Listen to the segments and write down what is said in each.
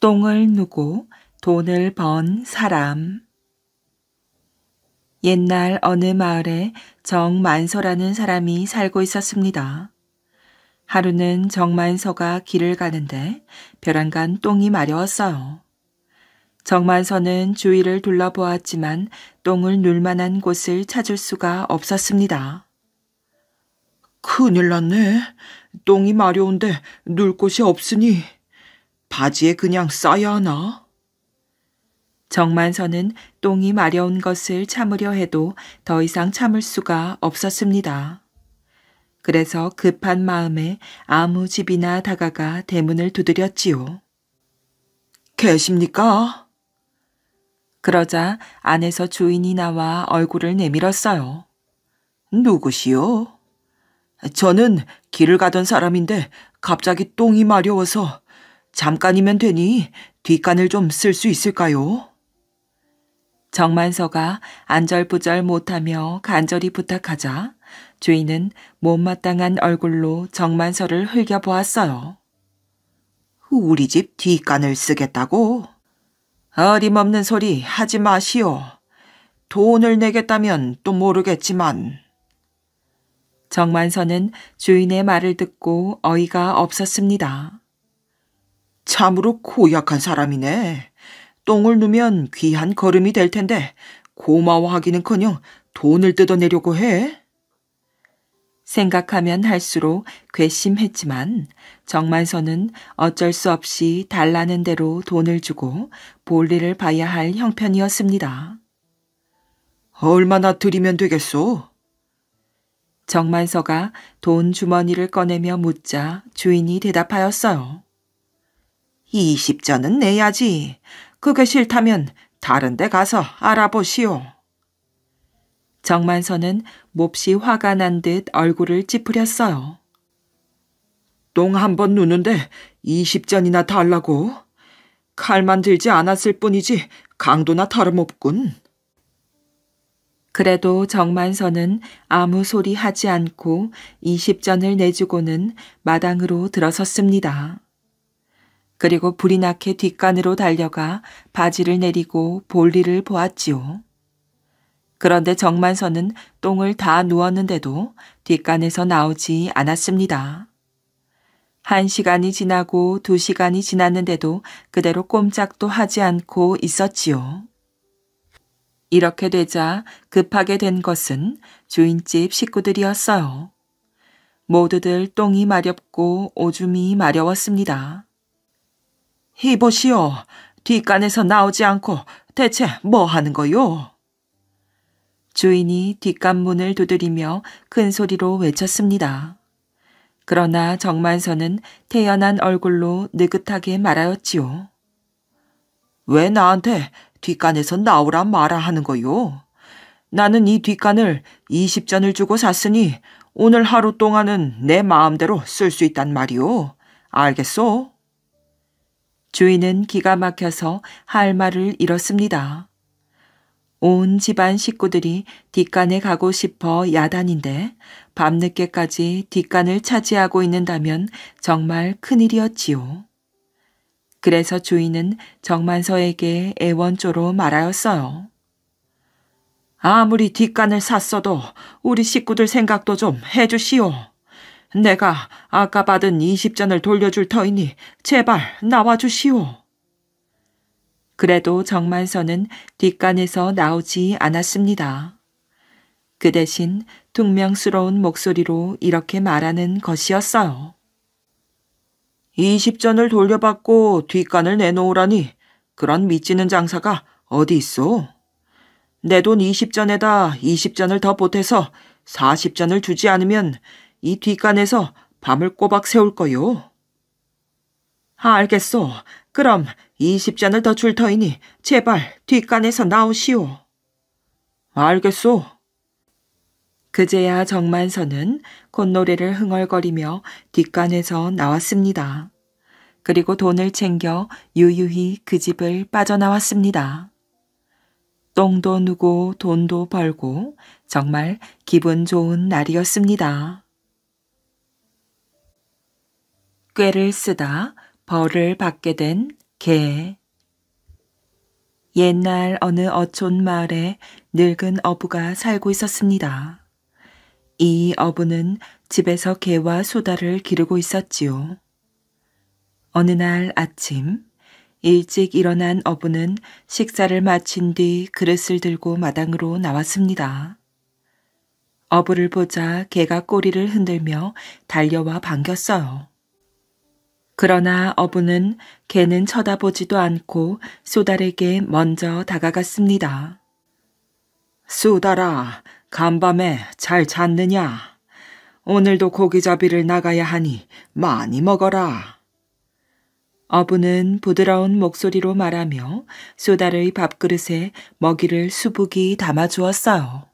똥을 누고 돈을 번 사람. 옛날 어느 마을에 정만서라는 사람이 살고 있었습니다. 하루는 정만서가 길을 가는데 벼랑간 똥이 마려웠어요. 정만서는 주위를 둘러보았지만 똥을 눌 만한 곳을 찾을 수가 없었습니다. 큰일 났네. 똥이 마려운데 눌 곳이 없으니 바지에 그냥 싸야 하나? 정만서는 똥이 마려운 것을 참으려 해도 더 이상 참을 수가 없었습니다. 그래서 급한 마음에 아무 집이나 다가가 대문을 두드렸지요. 계십니까? 그러자 안에서 주인이 나와 얼굴을 내밀었어요. 누구시오? 저는 길을 가던 사람인데 갑자기 똥이 마려워서 잠깐이면 되니 뒷간을 좀 쓸 수 있을까요? 정만서가 안절부절 못하며 간절히 부탁하자 주인은 못마땅한 얼굴로 정만서를 흘겨보았어요. 우리 집 뒷간을 쓰겠다고? 어림없는 소리 하지 마시오. 돈을 내겠다면 또 모르겠지만. 정만서는 주인의 말을 듣고 어이가 없었습니다. 참으로 고약한 사람이네. 똥을 누면 귀한 걸음이 될 텐데 고마워하기는커녕 돈을 뜯어내려고 해? 생각하면 할수록 괘씸했지만 정만서는 어쩔 수 없이 달라는 대로 돈을 주고 볼일을 봐야 할 형편이었습니다. 얼마나 드리면 되겠소? 정만서가 돈 주머니를 꺼내며 묻자 주인이 대답하였어요. 20전은 내야지. 그게 싫다면 다른 데 가서 알아보시오. 정만서는 몹시 화가 난 듯 얼굴을 찌푸렸어요. 똥 한 번 누는데 20전이나 달라고? 칼만 들지 않았을 뿐이지 강도나 다름없군. 그래도 정만서는 아무 소리 하지 않고 20전을 내주고는 마당으로 들어섰습니다. 그리고 불이 나게 뒷간으로 달려가 바지를 내리고 볼일을 보았지요. 그런데 정만서는 똥을 다 누웠는데도 뒷간에서 나오지 않았습니다. 1시간이 지나고 2시간이 지났는데도 그대로 꼼짝도 하지 않고 있었지요. 이렇게 되자 급하게 된 것은 주인집 식구들이었어요. 모두들 똥이 마렵고 오줌이 마려웠습니다. 이보시오. 뒷간에서 나오지 않고 대체 뭐 하는 거요? 주인이 뒷간 문을 두드리며 큰 소리로 외쳤습니다. 그러나 정만서는 태연한 얼굴로 느긋하게 말하였지요. 왜 나한테 뒷간에서 나오라 마라 하는 거요? 나는 이 뒷간을 20전을 주고 샀으니 오늘 하루 동안은 내 마음대로 쓸 수 있단 말이오. 알겠소? 주인은 기가 막혀서 할 말을 잃었습니다. 온 집안 식구들이 뒷간에 가고 싶어 야단인데 밤늦게까지 뒷간을 차지하고 있는다면 정말 큰일이었지요. 그래서 주인은 정만서에게 애원조로 말하였어요. 아무리 뒷간을 샀어도 우리 식구들 생각도 좀 해주시오. 내가 아까 받은 20전을 돌려줄 터이니 제발 나와주시오. 그래도 정만서는 뒷간에서 나오지 않았습니다. 그 대신 퉁명스러운 목소리로 이렇게 말하는 것이었어요. 20전을 돌려받고 뒷간을 내놓으라니 그런 미치는 장사가 어디 있어? 내 돈 20전에다 20전을 더 보태서 40전을 주지 않으면 이 뒷간에서 밤을 꼬박 새울 거요. 알겠소. 그럼 20전을 더 줄 터이니 제발 뒷간에서 나오시오. 알겠소. 그제야 정만서는 콧노래를 흥얼거리며 뒷간에서 나왔습니다. 그리고 돈을 챙겨 유유히 그 집을 빠져나왔습니다. 똥도 누고 돈도 벌고 정말 기분 좋은 날이었습니다. 꾀를 쓰다 벌을 받게 된 개. 옛날 어느 어촌 마을에 늙은 어부가 살고 있었습니다. 이 어부는 집에서 개와 수달을 기르고 있었지요. 어느 날 아침, 일찍 일어난 어부는 식사를 마친 뒤 그릇을 들고 마당으로 나왔습니다. 어부를 보자 개가 꼬리를 흔들며 달려와 반겼어요. 그러나 어부는 개는 쳐다보지도 않고 수달에게 먼저 다가갔습니다. 수달아, 간밤에 잘 잤느냐? 오늘도 고기잡이를 나가야 하니 많이 먹어라. 어부는 부드러운 목소리로 말하며 수달의 밥그릇에 먹이를 수북이 담아주었어요.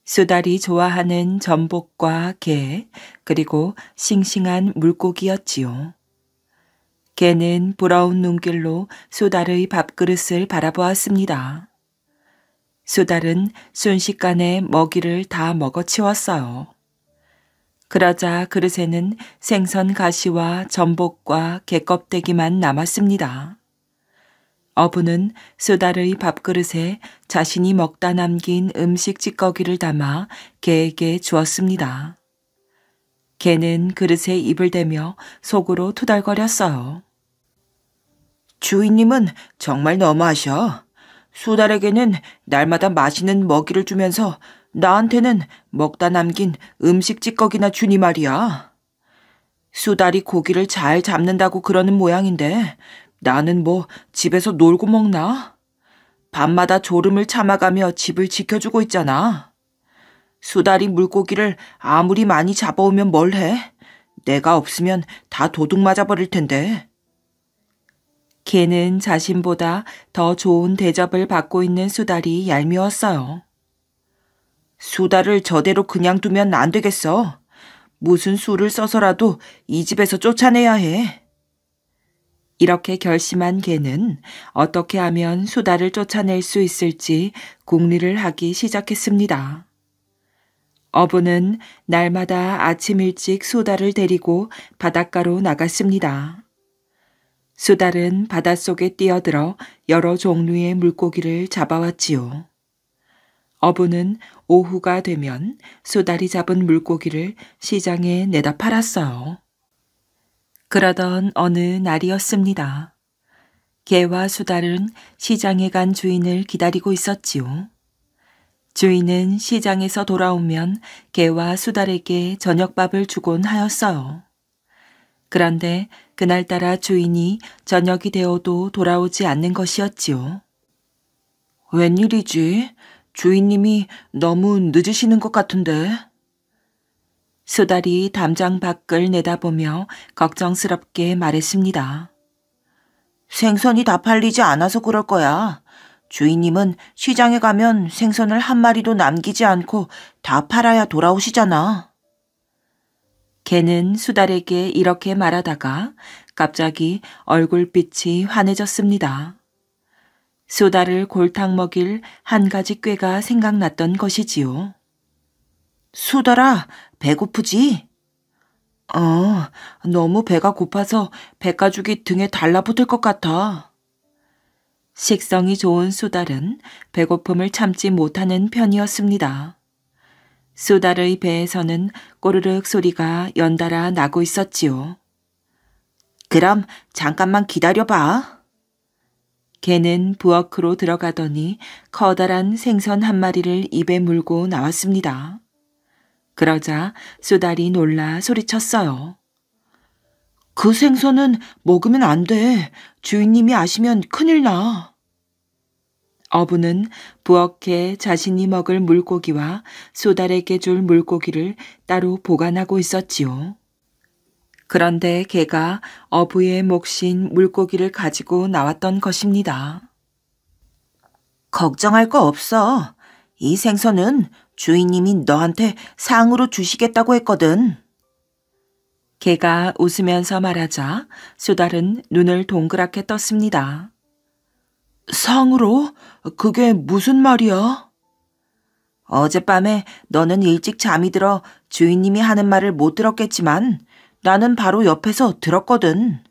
수달이 좋아하는 전복과 게, 그리고 싱싱한 물고기였지요. 개는 부러운 눈길로 수달의 밥그릇을 바라보았습니다. 수달은 순식간에 먹이를 다 먹어치웠어요. 그러자 그릇에는 생선 가시와 전복과 게 껍데기만 남았습니다. 어부는 수달의 밥그릇에 자신이 먹다 남긴 음식 찌꺼기를 담아 개에게 주었습니다. 개는 그릇에 입을 대며 속으로 투덜거렸어요. 주인님은 정말 너무하셔. 수달에게는 날마다 맛있는 먹이를 주면서 나한테는 먹다 남긴 음식 찌꺼기나 주니 말이야. 수달이 고기를 잘 잡는다고 그러는 모양인데 나는 뭐 집에서 놀고 먹나? 밤마다 졸음을 참아가며 집을 지켜주고 있잖아. 수달이 물고기를 아무리 많이 잡아오면 뭘 해? 내가 없으면 다 도둑 맞아버릴 텐데. 개는 자신보다 더 좋은 대접을 받고 있는 수달이 얄미웠어요. 수달을 저대로 그냥 두면 안 되겠어. 무슨 수를 써서라도 이 집에서 쫓아내야 해. 이렇게 결심한 개는 어떻게 하면 수달을 쫓아낼 수 있을지 궁리를 하기 시작했습니다. 어부는 날마다 아침 일찍 수달을 데리고 바닷가로 나갔습니다. 수달은 바닷속에 뛰어들어 여러 종류의 물고기를 잡아왔지요. 어부는 오후가 되면 수달이 잡은 물고기를 시장에 내다 팔았어요. 그러던 어느 날이었습니다. 개와 수달은 시장에 간 주인을 기다리고 있었지요. 주인은 시장에서 돌아오면 개와 수달에게 저녁밥을 주곤 하였어요. 그런데 그날따라 주인이 저녁이 되어도 돌아오지 않는 것이었지요. 웬일이지? 주인님이 너무 늦으시는 것 같은데. 수달이 담장 밖을 내다보며 걱정스럽게 말했습니다. 생선이 다 팔리지 않아서 그럴 거야. 주인님은 시장에 가면 생선을 한 마리도 남기지 않고 다 팔아야 돌아오시잖아. 개는 수달에게 이렇게 말하다가 갑자기 얼굴빛이 환해졌습니다. 수달을 골탕 먹일 한 가지 꾀가 생각났던 것이지요. 수달아, 배고프지? 너무 배가 고파서 백가죽이 등에 달라붙을 것 같아. 식성이 좋은 수달은 배고픔을 참지 못하는 편이었습니다. 수달의 배에서는 꼬르륵 소리가 연달아 나고 있었지요. 그럼 잠깐만 기다려봐. 개는 부엌으로 들어가더니 커다란 생선 한 마리를 입에 물고 나왔습니다. 그러자 수달이 놀라 소리쳤어요. 그 생선은 먹으면 안 돼. 주인님이 아시면 큰일 나. 어부는 부엌에 자신이 먹을 물고기와 수달에게 줄 물고기를 따로 보관하고 있었지요. 그런데 개가 어부의 몫인 물고기를 가지고 나왔던 것입니다. 걱정할 거 없어. 이 생선은 주인님이 너한테 상으로 주시겠다고 했거든. 개가 웃으면서 말하자 수달은 눈을 동그랗게 떴습니다. 상으로? 그게 무슨 말이야? 어젯밤에 너는 일찍 잠이 들어 주인님이 하는 말을 못 들었겠지만 나는 바로 옆에서 들었거든.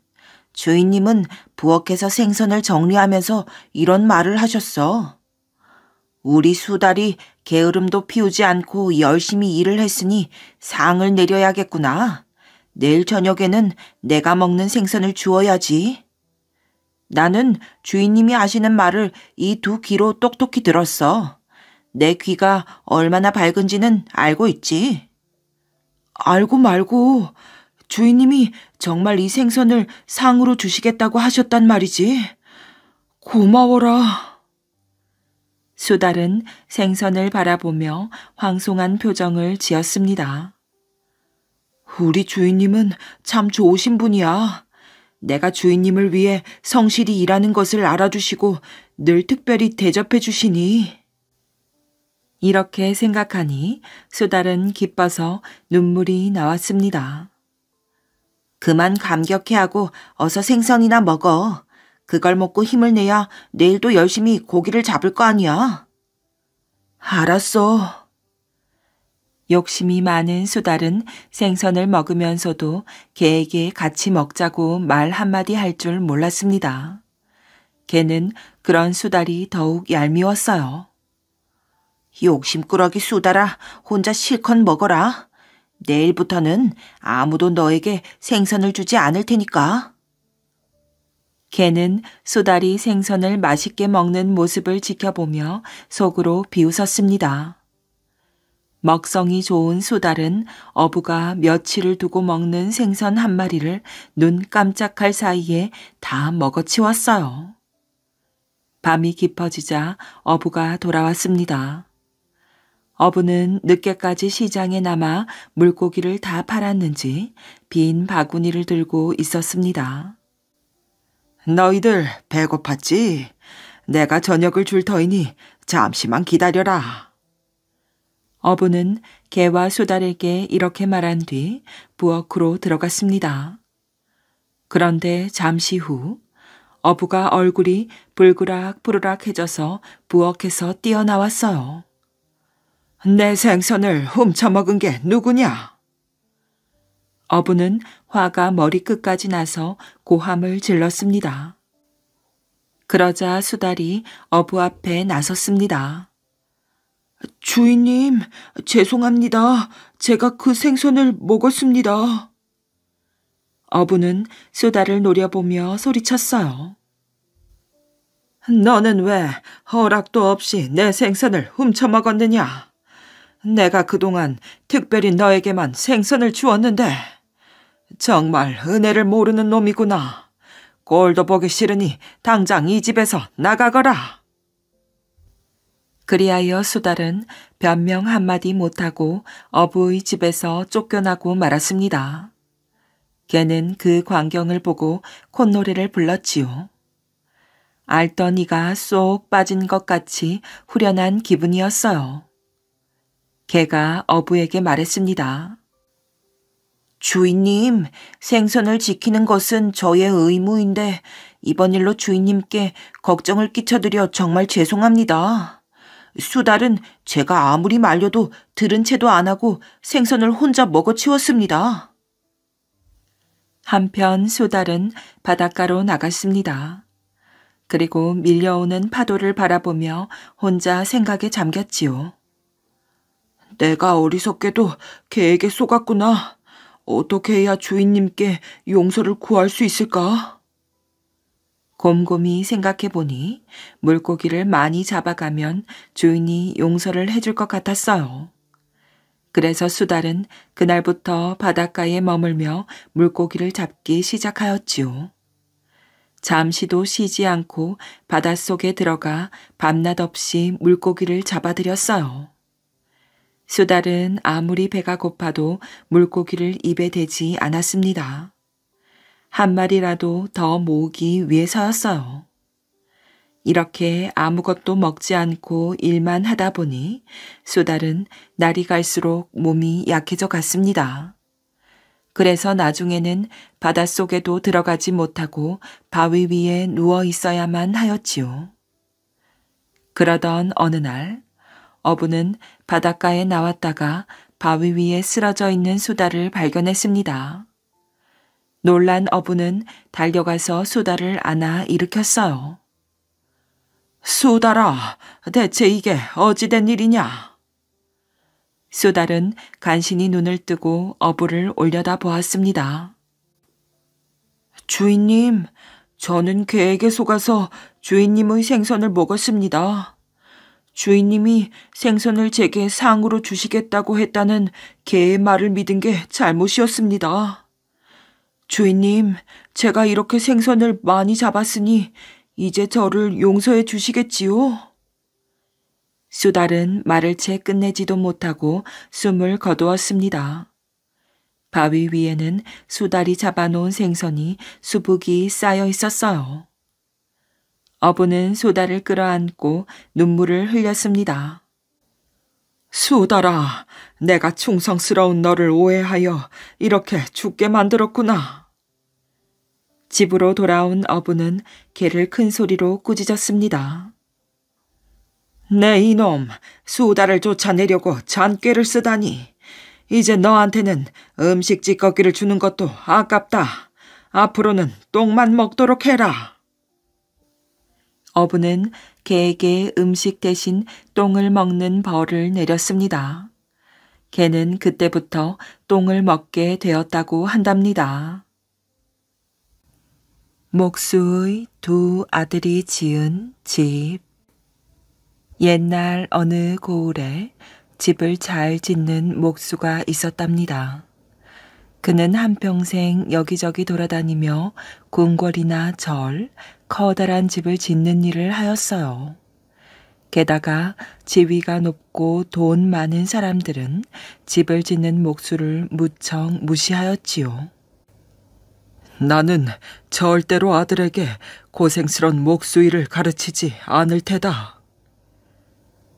주인님은 부엌에서 생선을 정리하면서 이런 말을 하셨어. 우리 수달이 게으름도 피우지 않고 열심히 일을 했으니 상을 내려야겠구나. 내일 저녁에는 내가 먹는 생선을 주어야지. 나는 주인님이 하시는 말을 이 두 귀로 똑똑히 들었어. 내 귀가 얼마나 밝은지는 알고 있지. 알고 말고 주인님이 정말 이 생선을 상으로 주시겠다고 하셨단 말이지. 고마워라. 수달은 생선을 바라보며 황송한 표정을 지었습니다. 우리 주인님은 참 좋으신 분이야. 내가 주인님을 위해 성실히 일하는 것을 알아주시고 늘 특별히 대접해 주시니. 이렇게 생각하니 수달은 기뻐서 눈물이 나왔습니다. 그만 감격해하고 어서 생선이나 먹어. 그걸 먹고 힘을 내야 내일도 열심히 고기를 잡을 거 아니야. 알았어. 욕심이 많은 수달은 생선을 먹으면서도 개에게 같이 먹자고 말 한마디 할 줄 몰랐습니다. 개는 그런 수달이 더욱 얄미웠어요. 욕심꾸러기 수달아, 혼자 실컷 먹어라. 내일부터는 아무도 너에게 생선을 주지 않을 테니까. 개는 수달이 생선을 맛있게 먹는 모습을 지켜보며 속으로 비웃었습니다. 먹성이 좋은 수달은 어부가 며칠을 두고 먹는 생선 한 마리를 눈 깜짝할 사이에 다 먹어치웠어요. 밤이 깊어지자 어부가 돌아왔습니다. 어부는 늦게까지 시장에 남아 물고기를 다 팔았는지 빈 바구니를 들고 있었습니다. 너희들 배고팠지? 내가 저녁을 줄 터이니 잠시만 기다려라. 어부는 개와 수달에게 이렇게 말한 뒤 부엌으로 들어갔습니다. 그런데 잠시 후 어부가 얼굴이 불그락불그락해져서 부엌에서 뛰어나왔어요. 내 생선을 훔쳐먹은 게 누구냐? 어부는 화가 머리끝까지 나서 고함을 질렀습니다. 그러자 수달이 어부 앞에 나섰습니다. 주인님, 죄송합니다. 제가 그 생선을 먹었습니다. 어부는 수달을 노려보며 소리쳤어요. 너는 왜 허락도 없이 내 생선을 훔쳐먹었느냐? 내가 그동안 특별히 너에게만 생선을 주었는데 정말 은혜를 모르는 놈이구나. 꼴도 보기 싫으니 당장 이 집에서 나가거라. 그리하여 수달은 변명 한마디 못하고 어부의 집에서 쫓겨나고 말았습니다. 개는 그 광경을 보고 콧노래를 불렀지요. 앓던 이가 쏙 빠진 것 같이 후련한 기분이었어요. 개가 어부에게 말했습니다. 주인님, 생선을 지키는 것은 저의 의무인데 이번 일로 주인님께 걱정을 끼쳐드려 정말 죄송합니다. 수달은 제가 아무리 말려도 들은 채도 안 하고 생선을 혼자 먹어치웠습니다. 한편 수달은 바닷가로 나갔습니다. 그리고 밀려오는 파도를 바라보며 혼자 생각에 잠겼지요. 내가 어리석게도 개에게 속았구나. 어떻게 해야 주인님께 용서를 구할 수 있을까? 곰곰이 생각해보니 물고기를 많이 잡아가면 주인이 용서를 해줄 것 같았어요. 그래서 수달은 그날부터 바닷가에 머물며 물고기를 잡기 시작하였지요. 잠시도 쉬지 않고 바닷속에 들어가 밤낮 없이 물고기를 잡아들였어요. 수달은 아무리 배가 고파도 물고기를 입에 대지 않았습니다. 한 마리라도 더 모으기 위해서였어요. 이렇게 아무것도 먹지 않고 일만 하다 보니 수달은 날이 갈수록 몸이 약해져 갔습니다. 그래서 나중에는 바닷속에도 들어가지 못하고 바위 위에 누워 있어야만 하였지요. 그러던 어느 날 어부는 바닷가에 나왔다가 바위 위에 쓰러져 있는 수달을 발견했습니다. 놀란 어부는 달려가서 수달을 안아 일으켰어요. 수달아, 대체 이게 어찌된 일이냐? 수달은 간신히 눈을 뜨고 어부를 올려다 보았습니다. 주인님, 저는 개에게 속아서 주인님의 생선을 먹었습니다. 주인님이 생선을 제게 상으로 주시겠다고 했다는 개의 말을 믿은 게 잘못이었습니다. 주인님, 제가 이렇게 생선을 많이 잡았으니 이제 저를 용서해 주시겠지요? 수달은 말을 채 끝내지도 못하고 숨을 거두었습니다. 바위 위에는 수달이 잡아놓은 생선이 수북이 쌓여 있었어요. 어부는 수달을 끌어안고 눈물을 흘렸습니다. 수달아, 내가 충성스러운 너를 오해하여 이렇게 죽게 만들었구나. 집으로 돌아온 어부는 개를 큰 소리로 꾸짖었습니다. 내 이놈, 수달을 쫓아내려고 잔꾀를 쓰다니. 이제 너한테는 음식 찌꺼기를 주는 것도 아깝다. 앞으로는 똥만 먹도록 해라. 어부는 개에게 음식 대신 똥을 먹는 벌을 내렸습니다. 개는 그때부터 똥을 먹게 되었다고 한답니다. 목수의 두 아들이 지은 집. 옛날 어느 고을에 집을 잘 짓는 목수가 있었답니다. 그는 한평생 여기저기 돌아다니며 궁궐이나 절, 커다란 집을 짓는 일을 하였어요. 게다가 지위가 높고 돈 많은 사람들은 집을 짓는 목수를 무척 무시하였지요. 나는 절대로 아들에게 고생스런 목수 일을 가르치지 않을 테다.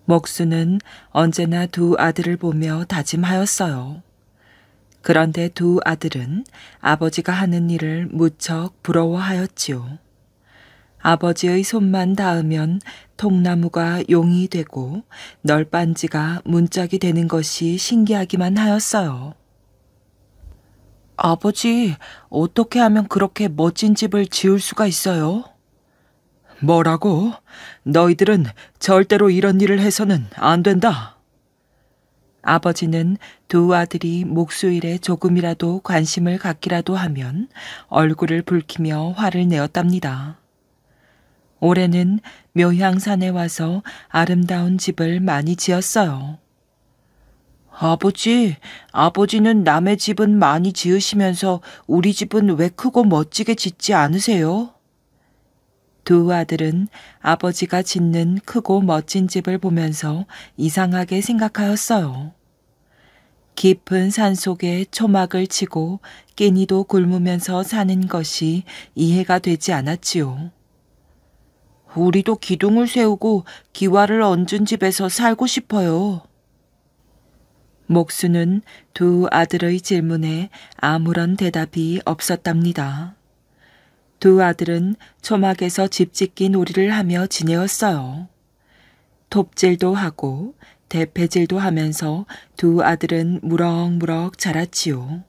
목수는 언제나 두 아들을 보며 다짐하였어요. 그런데 두 아들은 아버지가 하는 일을 무척 부러워하였지요. 아버지의 손만 닿으면 통나무가 용이 되고 널빤지가 문짝이 되는 것이 신기하기만 하였어요. 아버지, 어떻게 하면 그렇게 멋진 집을 지을 수가 있어요? 뭐라고? 너희들은 절대로 이런 일을 해서는 안 된다. 아버지는 두 아들이 목수일에 조금이라도 관심을 갖기라도 하면 얼굴을 붉히며 화를 내었답니다. 올해는 묘향산에 와서 아름다운 집을 많이 지었어요. 아버지는 남의 집은 많이 지으시면서 우리 집은 왜 크고 멋지게 짓지 않으세요? 두 아들은 아버지가 짓는 크고 멋진 집을 보면서 이상하게 생각하였어요. 깊은 산속에 초막을 치고 끼니도 굶으면서 사는 것이 이해가 되지 않았지요. 우리도 기둥을 세우고 기와를 얹은 집에서 살고 싶어요. 목수는 두 아들의 질문에 아무런 대답이 없었답니다. 두 아들은 초막에서 집 짓기 놀이를 하며 지내었어요. 톱질도 하고 대패질도 하면서 두 아들은 무럭무럭 자랐지요.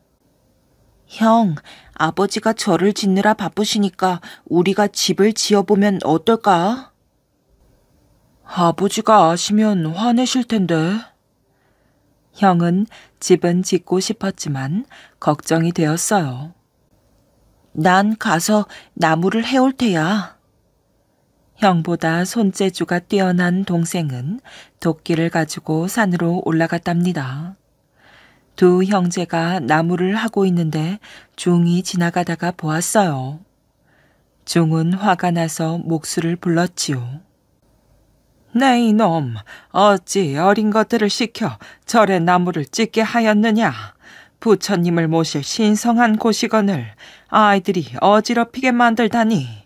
형, 아버지가 저를 짓느라 바쁘시니까 우리가 집을 지어보면 어떨까? 아버지가 아시면 화내실 텐데. 형은 집은 짓고 싶었지만 걱정이 되었어요. 난 가서 나무를 해올 테야. 형보다 손재주가 뛰어난 동생은 도끼를 가지고 산으로 올라갔답니다. 두 형제가 나무를 하고 있는데 중이 지나가다가 보았어요. 중은 화가 나서 목수를 불렀지요. 네 이놈, 어찌 어린 것들을 시켜 절에 나무를 찢게 하였느냐. 부처님을 모실 신성한 곳이거늘 아이들이 어지럽히게 만들다니.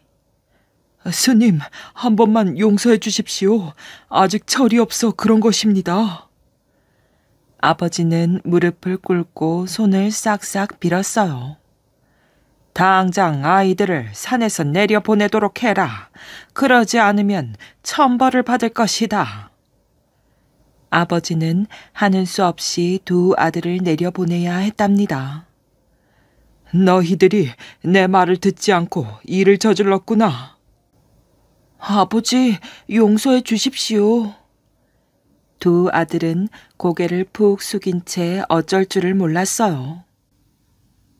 스님, 한 번만 용서해 주십시오. 아직 철이 없어 그런 것입니다. 아버지는 무릎을 꿇고 손을 싹싹 빌었어요. 당장 아이들을 산에서 내려보내도록 해라. 그러지 않으면 천벌을 받을 것이다. 아버지는 하는 수 없이 두 아들을 내려보내야 했답니다. 너희들이 내 말을 듣지 않고 일을 저질렀구나. 아버지, 용서해 주십시오. 두 아들은 고개를 푹 숙인 채 어쩔 줄을 몰랐어요.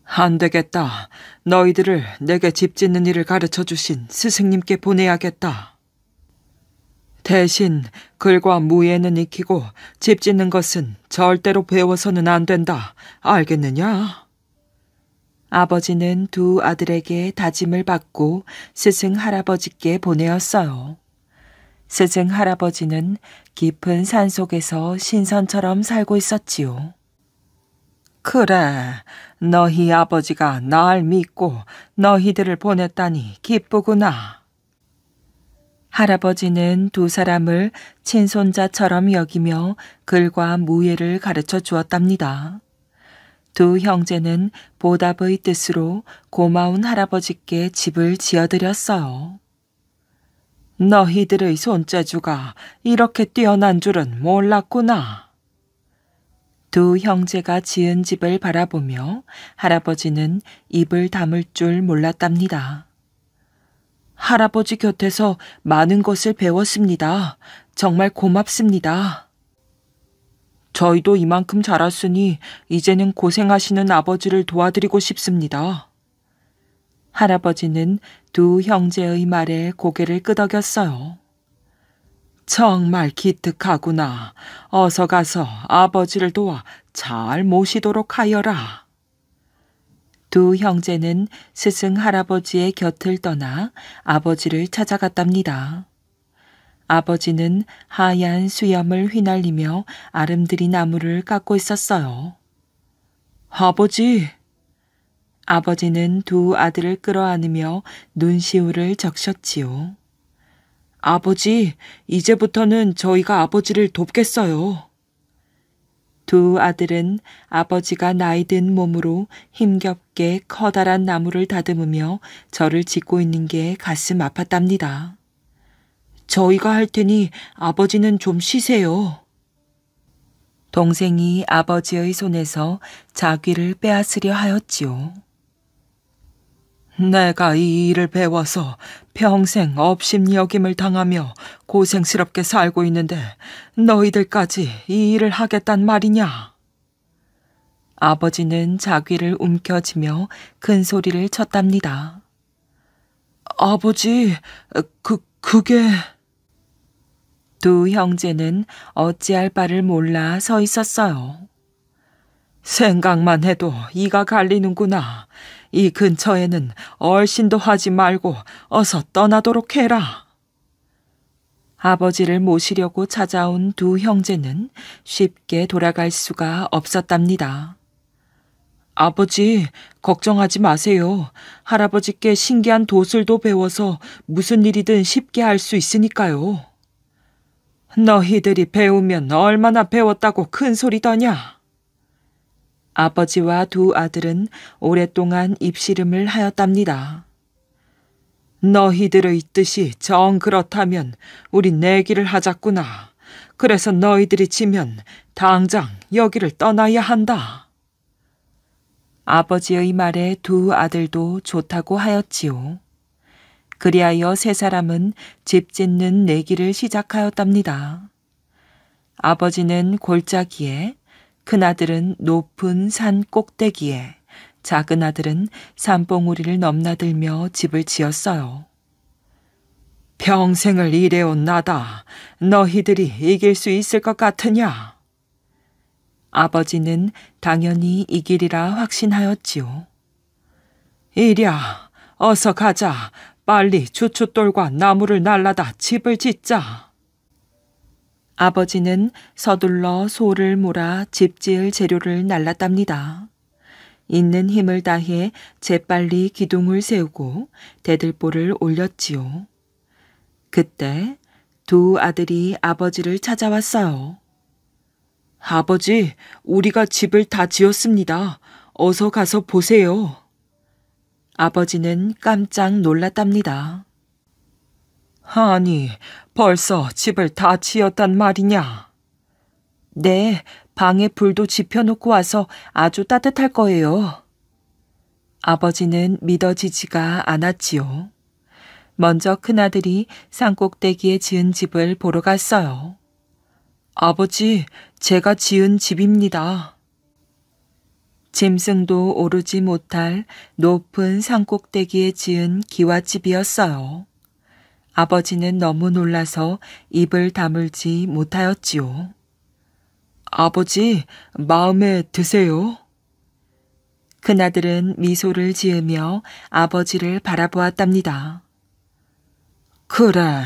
안 되겠다. 너희들을 내게 집 짓는 일을 가르쳐 주신 스승님께 보내야겠다. 대신 글과 무예는 익히고 집 짓는 것은 절대로 배워서는 안 된다. 알겠느냐? 아버지는 두 아들에게 다짐을 받고 스승 할아버지께 보내었어요. 스승 할아버지는 깊은 산속에서 신선처럼 살고 있었지요. 그래, 너희 아버지가 날 믿고 너희들을 보냈다니 기쁘구나. 할아버지는 두 사람을 친손자처럼 여기며 글과 무예를 가르쳐 주었답니다. 두 형제는 보답의 뜻으로 고마운 할아버지께 집을 지어드렸어요. 너희들의 손재주가 이렇게 뛰어난 줄은 몰랐구나. 두 형제가 지은 집을 바라보며 할아버지는 입을 다물 줄 몰랐답니다. 할아버지 곁에서 많은 것을 배웠습니다. 정말 고맙습니다. 저희도 이만큼 자랐으니 이제는 고생하시는 아버지를 도와드리고 싶습니다. 할아버지는 두 형제의 말에 고개를 끄덕였어요. 정말 기특하구나. 어서 가서 아버지를 도와 잘 모시도록 하여라. 두 형제는 스승 할아버지의 곁을 떠나 아버지를 찾아갔답니다. 아버지는 하얀 수염을 휘날리며 아름드리 나무를 깎고 있었어요. 아버지! 아버지는 두 아들을 끌어안으며 눈시울을 적셨지요. 아버지, 이제부터는 저희가 아버지를 돕겠어요. 두 아들은 아버지가 나이든 몸으로 힘겹게 커다란 나무를 다듬으며 절을 짓고 있는 게 가슴 아팠답니다. 저희가 할 테니 아버지는 좀 쉬세요. 동생이 아버지의 손에서 자귀를 빼앗으려 하였지요. 내가 이 일을 배워서 평생 업심여김을 당하며 고생스럽게 살고 있는데 너희들까지 이 일을 하겠단 말이냐? 아버지는 자귀를 움켜쥐며 큰 소리를 쳤답니다. 아버지, 그게... 두 형제는 어찌할 바를 몰라 서 있었어요. 생각만 해도 이가 갈리는구나. 이 근처에는 얼씬도 하지 말고 어서 떠나도록 해라. 아버지를 모시려고 찾아온 두 형제는 쉽게 돌아갈 수가 없었답니다. 아버지, 걱정하지 마세요. 할아버지께 신기한 도술도 배워서 무슨 일이든 쉽게 할 수 있으니까요. 너희들이 배우면 얼마나 배웠다고 큰 소리더냐? 아버지와 두 아들은 오랫동안 입씨름을 하였답니다. 너희들의 뜻이 정 그렇다면 우린 내기를 하자꾸나. 그래서 너희들이 지면 당장 여기를 떠나야 한다. 아버지의 말에 두 아들도 좋다고 하였지요. 그리하여 세 사람은 집 짓는 내기를 시작하였답니다. 아버지는 골짜기에, 큰아들은 높은 산 꼭대기에, 작은 아들은 산봉우리를 넘나들며 집을 지었어요. 평생을 일해온 나다. 너희들이 이길 수 있을 것 같으냐? 아버지는 당연히 이기리라 확신하였지요. 이랴, 어서 가자. 빨리 주춧돌과 나무를 날라다 집을 짓자. 아버지는 서둘러 소를 몰아 집 지을 재료를 날랐답니다. 있는 힘을 다해 재빨리 기둥을 세우고 대들보를 올렸지요. 그때 두 아들이 아버지를 찾아왔어요. 아버지, 우리가 집을 다 지었습니다. 어서 가서 보세요. 아버지는 깜짝 놀랐답니다. 아니, 벌써 집을 다 지었단 말이냐? 네, 방에 불도 지펴놓고 와서 아주 따뜻할 거예요. 아버지는 믿어지지가 않았지요. 먼저 큰아들이 산꼭대기에 지은 집을 보러 갔어요. 아버지, 제가 지은 집입니다. 짐승도 오르지 못할 높은 산꼭대기에 지은 기와집이었어요. 아버지는 너무 놀라서 입을 다물지 못하였지요. 아버지, 마음에 드세요? 큰아들은 미소를 지으며 아버지를 바라보았답니다. 그래,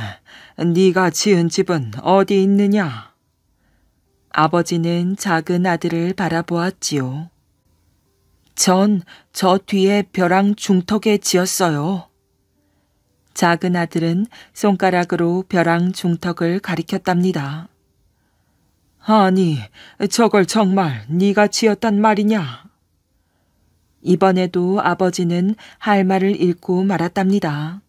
네가 지은 집은 어디 있느냐? 아버지는 작은 아들을 바라보았지요. 전 저 뒤에 벼랑 중턱에 지었어요. 작은 아들은 손가락으로 벼랑 중턱을 가리켰답니다. 아니, 저걸 정말 네가 지었단 말이냐? 이번에도 아버지는 할 말을 잃고 말았답니다.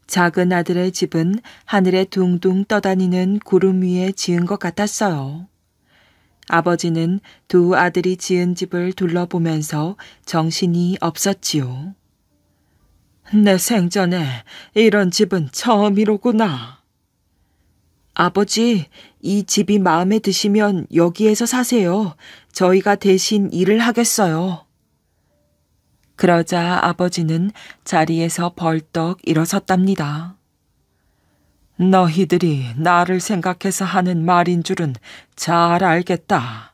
작은 아들의 집은 하늘에 둥둥 떠다니는 구름 위에 지은 것 같았어요. 아버지는 두 아들이 지은 집을 둘러보면서 정신이 없었지요. 내 생전에 이런 집은 처음이로구나. 아버지, 이 집이 마음에 드시면 여기에서 사세요. 저희가 대신 일을 하겠어요. 그러자 아버지는 자리에서 벌떡 일어섰답니다. 너희들이 나를 생각해서 하는 말인 줄은 잘 알겠다.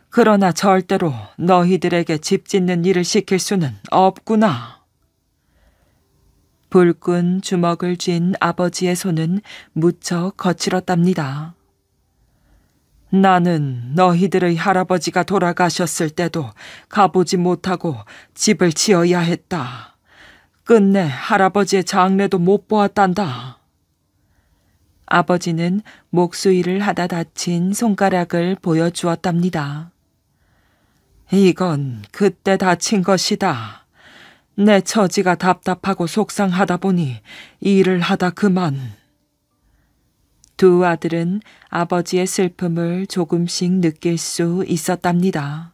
그러나 절대로 너희들에게 집 짓는 일을 시킬 수는 없구나. 불끈 주먹을 쥔 아버지의 손은 무척 거칠었답니다. 나는 너희들의 할아버지가 돌아가셨을 때도 가보지 못하고 집을 지어야 했다. 끝내 할아버지의 장례도 못 보았단다. 아버지는 목수일을 하다 다친 손가락을 보여주었답니다. 이건 그때 다친 것이다. 내 처지가 답답하고 속상하다 보니 일을 하다 그만. 두 아들은 아버지의 슬픔을 조금씩 느낄 수 있었답니다.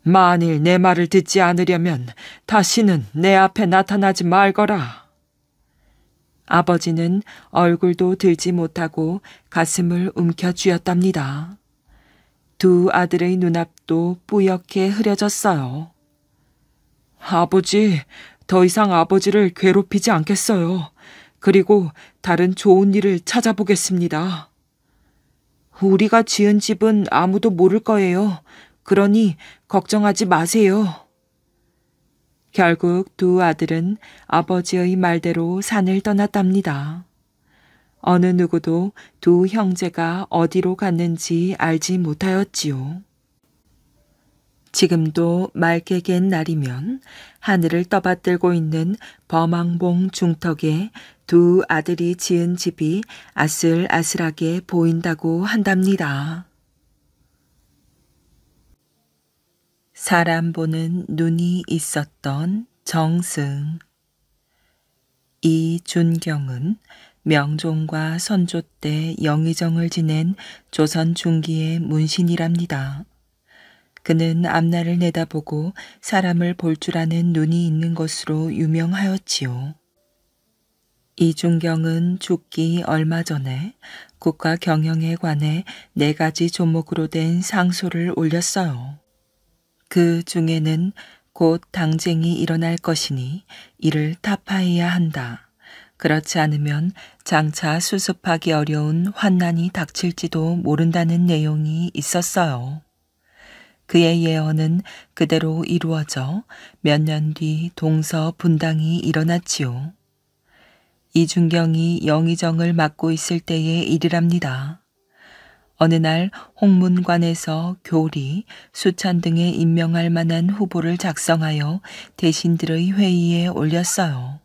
만일 내 말을 듣지 않으려면 다시는 내 앞에 나타나지 말거라. 아버지는 얼굴도 들지 못하고 가슴을 움켜쥐었답니다. 두 아들의 눈앞도 뿌옇게 흐려졌어요. 아버지, 더 이상 아버지를 괴롭히지 않겠어요. 그리고 다른 좋은 일을 찾아보겠습니다. 우리가 지은 집은 아무도 모를 거예요. 그러니 걱정하지 마세요. 결국 두 아들은 아버지의 말대로 산을 떠났답니다. 어느 누구도 두 형제가 어디로 갔는지 알지 못하였지요. 지금도 맑게 갠 날이면 하늘을 떠받들고 있는 범왕봉 중턱에 두 아들이 지은 집이 아슬아슬하게 보인다고 한답니다. 사람 보는 눈이 있었던 정승. 이 준경은 명종과 선조 때 영의정을 지낸 조선 중기의 문신이랍니다. 그는 앞날을 내다보고 사람을 볼 줄 아는 눈이 있는 것으로 유명하였지요. 이준경은 죽기 얼마 전에 국가 경영에 관해 4가지 조목으로 된 상소를 올렸어요. 그 중에는 곧 당쟁이 일어날 것이니 이를 타파해야 한다. 그렇지 않으면 장차 수습하기 어려운 환난이 닥칠지도 모른다는 내용이 있었어요. 그의 예언은 그대로 이루어져 몇 년 뒤 동서 분당이 일어났지요. 이준경이 영의정을 맡고 있을 때의 일이랍니다. 어느 날 홍문관에서 교리, 수찬 등에 임명할 만한 후보를 작성하여 대신들의 회의에 올렸어요.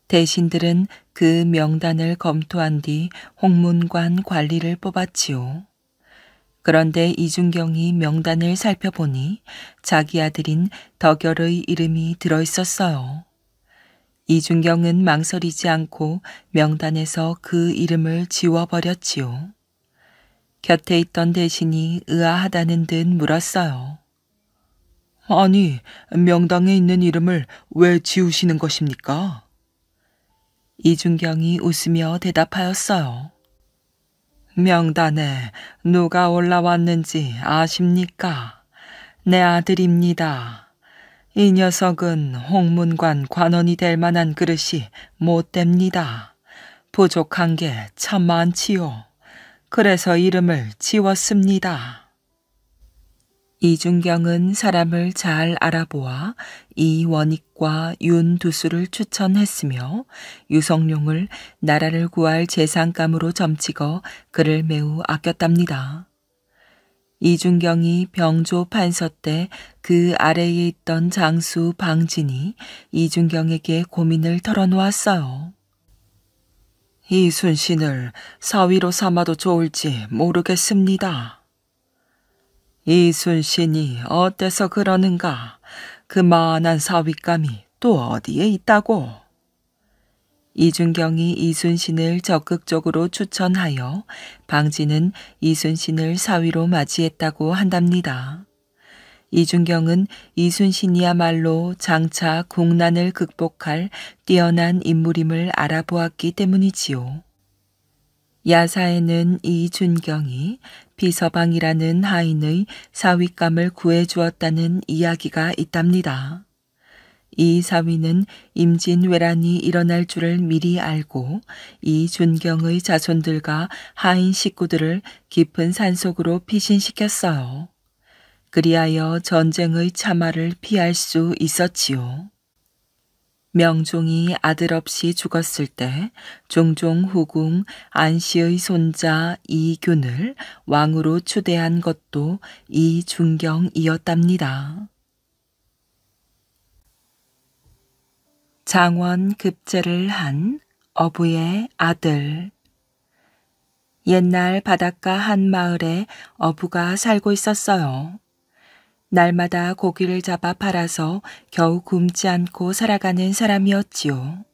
대신들은 그 명단을 검토한 뒤 홍문관 관리를 뽑았지요. 그런데 이준경이 명단을 살펴보니 자기 아들인 덕열의 이름이 들어있었어요. 이준경은 망설이지 않고 명단에서 그 이름을 지워버렸지요. 곁에 있던 대신이 의아하다는 듯 물었어요. 아니, 명당에 있는 이름을 왜 지우시는 것입니까? 이준경이 웃으며 대답하였어요. 명단에 누가 올라왔는지 아십니까? 내 아들입니다. 이 녀석은 홍문관 관원이 될 만한 그릇이 못 됩니다. 부족한 게 참 많지요. 그래서 이름을 지웠습니다. 이준경은 사람을 잘 알아보아 이원익과 윤두수를 추천했으며 유성룡을 나라를 구할 재상감으로 점찍어 그를 매우 아꼈답니다. 이준경이 병조 판서 때 그 아래에 있던 장수 방진이 이준경에게 고민을 털어놓았어요. 이순신을 사위로 삼아도 좋을지 모르겠습니다. 이순신이 어때서 그러는가? 그만한 사윗감이 또 어디에 있다고? 이준경이 이순신을 적극적으로 추천하여 방진은 이순신을 사위로 맞이했다고 한답니다. 이준경은 이순신이야말로 장차 국난을 극복할 뛰어난 인물임을 알아보았기 때문이지요. 야사에는 이준경이 비서방이라는 하인의 사윗감을 구해주었다는 이야기가 있답니다. 이 사위는 임진왜란이 일어날 줄을 미리 알고 이준경의 자손들과 하인 식구들을 깊은 산속으로 피신시켰어요. 그리하여 전쟁의 참화를 피할 수 있었지요. 명종이 아들 없이 죽었을 때 종종 후궁 안시의 손자 이균을 왕으로 추대한 것도 이준경이었답니다. 장원 급제를 한 어부의 아들. 옛날 바닷가 한 마을에 어부가 살고 있었어요. 날마다 고기를 잡아 팔아서 겨우 굶지 않고 살아가는 사람이었지요.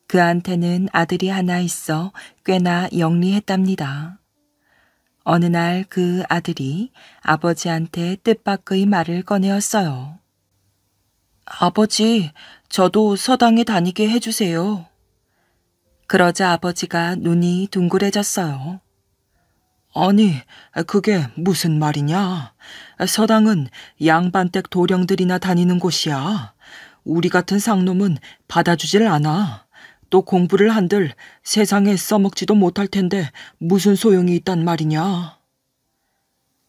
그한테는 아들이 하나 있어 꽤나 영리했답니다. 어느 날 그 아들이 아버지한테 뜻밖의 말을 꺼내었어요. 아버지, 저도 서당에 다니게 해주세요. 그러자 아버지가 눈이 둥그레졌어요. 아니, 그게 무슨 말이냐? 서당은 양반댁 도령들이나 다니는 곳이야. 우리 같은 상놈은 받아주질 않아. 또 공부를 한들 세상에 써먹지도 못할 텐데 무슨 소용이 있단 말이냐?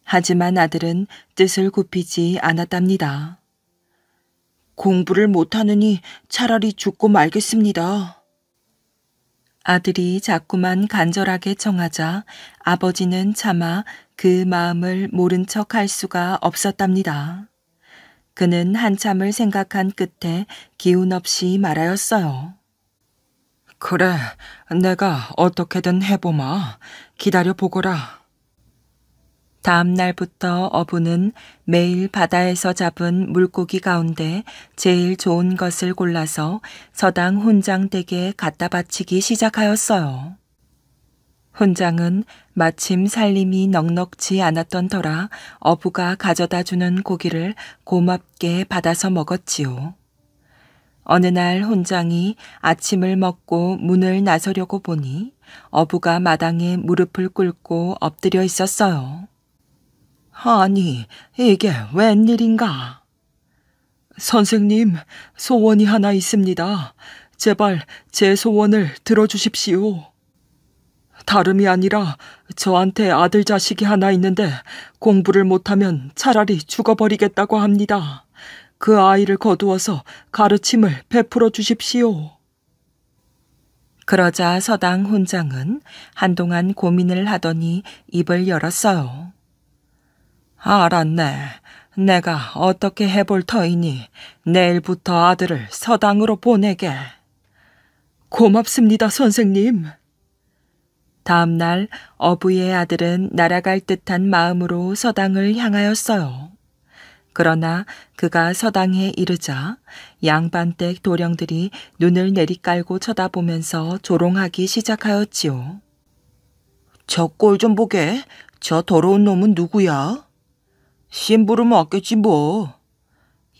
하지만 아들은 뜻을 굽히지 않았답니다. 공부를 못하느니 차라리 죽고 말겠습니다. 아들이 자꾸만 간절하게 청하자 아버지는 차마 그 마음을 모른 척 할 수가 없었답니다. 그는 한참을 생각한 끝에 기운 없이 말하였어요. 그래, 내가 어떻게든 해보마. 기다려보거라. 다음 날부터 어부는 매일 바다에서 잡은 물고기 가운데 제일 좋은 것을 골라서 서당 훈장 댁에 갖다 바치기 시작하였어요. 훈장은 마침 살림이 넉넉지 않았던 터라 어부가 가져다 주는 고기를 고맙게 받아서 먹었지요. 어느 날 훈장이 아침을 먹고 문을 나서려고 보니 어부가 마당에 무릎을 꿇고 엎드려 있었어요. 아니, 이게 웬일인가? 선생님, 소원이 하나 있습니다. 제발 제 소원을 들어주십시오. 다름이 아니라 저한테 아들 자식이 하나 있는데 공부를 못하면 차라리 죽어버리겠다고 합니다. 그 아이를 거두어서 가르침을 베풀어 주십시오. 그러자 서당 훈장은 한동안 고민을 하더니 입을 열었어요. 알았네. 내가 어떻게 해볼 터이니 내일부터 아들을 서당으로 보내게. 고맙습니다, 선생님. 다음 날 어부의 아들은 날아갈 듯한 마음으로 서당을 향하였어요. 그러나 그가 서당에 이르자 양반댁 도령들이 눈을 내리깔고 쳐다보면서 조롱하기 시작하였지요. 저 꼴 좀 보게. 저 더러운 놈은 누구야? 심부름 왔겠지 뭐.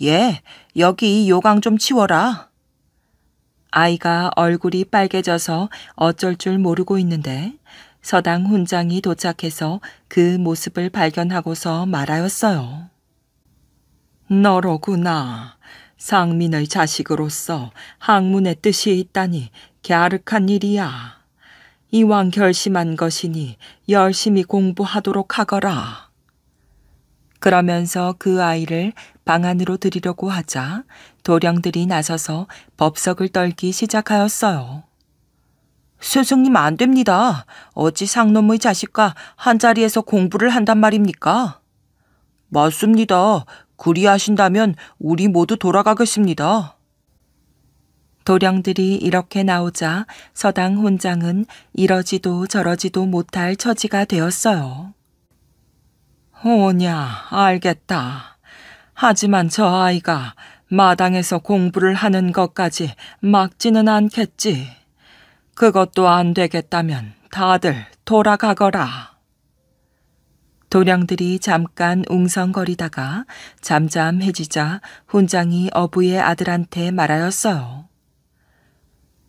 얘, 여기 이 요강 좀 치워라. 아이가 얼굴이 빨개져서 어쩔 줄 모르고 있는데 서당 훈장이 도착해서 그 모습을 발견하고서 말하였어요. 너로구나. 상민의 자식으로서 학문의 뜻이 있다니 갸륵한 일이야. 이왕 결심한 것이니 열심히 공부하도록 하거라. 그러면서 그 아이를 방 안으로 들이려고 하자 도령들이 나서서 법석을 떨기 시작하였어요. 스승님 안 됩니다. 어찌 상놈의 자식과 한자리에서 공부를 한단 말입니까? 맞습니다. 그리하신다면 우리 모두 돌아가겠습니다. 도령들이 이렇게 나오자 서당 훈장은 이러지도 저러지도 못할 처지가 되었어요. 오냐, 알겠다. 하지만 저 아이가 마당에서 공부를 하는 것까지 막지는 않겠지. 그것도 안 되겠다면 다들 돌아가거라. 도령들이 잠깐 웅성거리다가 잠잠해지자 훈장이 어부의 아들한테 말하였어요.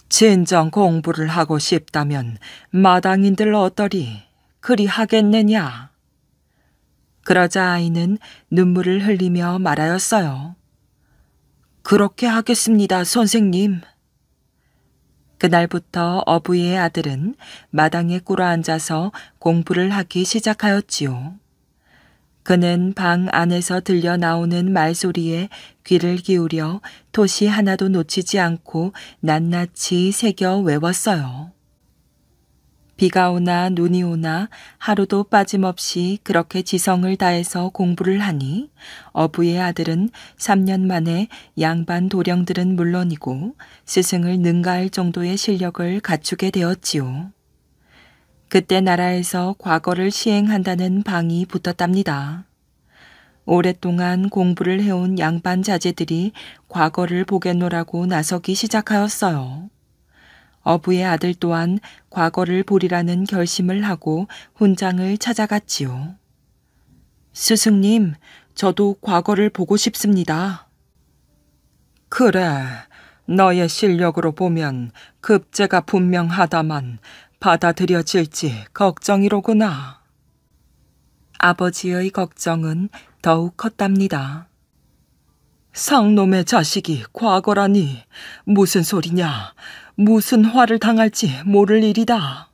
진정 공부를 하고 싶다면 마당인들 어떠리 그리 하겠느냐. 그러자 아이는 눈물을 흘리며 말하였어요. 그렇게 하겠습니다, 선생님. 그날부터 어부의 아들은 마당에 꿇어앉아서 공부를 하기 시작하였지요. 그는 방 안에서 들려 나오는 말소리에 귀를 기울여 토시 하나도 놓치지 않고 낱낱이 새겨 외웠어요. 비가 오나 눈이 오나 하루도 빠짐없이 그렇게 지성을 다해서 공부를 하니 어부의 아들은 3년 만에 양반 도령들은 물론이고 스승을 능가할 정도의 실력을 갖추게 되었지요. 그때 나라에서 과거를 시행한다는 방이 붙었답니다. 오랫동안 공부를 해온 양반 자제들이 과거를 보겠노라고 나서기 시작하였어요. 어부의 아들 또한 과거를 보리라는 결심을 하고 훈장을 찾아갔지요. 스승님, 저도 과거를 보고 싶습니다. 그래, 너의 실력으로 보면 급제가 분명하다만 받아들여질지 걱정이로구나. 아버지의 걱정은 더욱 컸답니다. 상놈의 자식이 과거라니 무슨 소리냐. 무슨 화를 당할지 모를 일이다.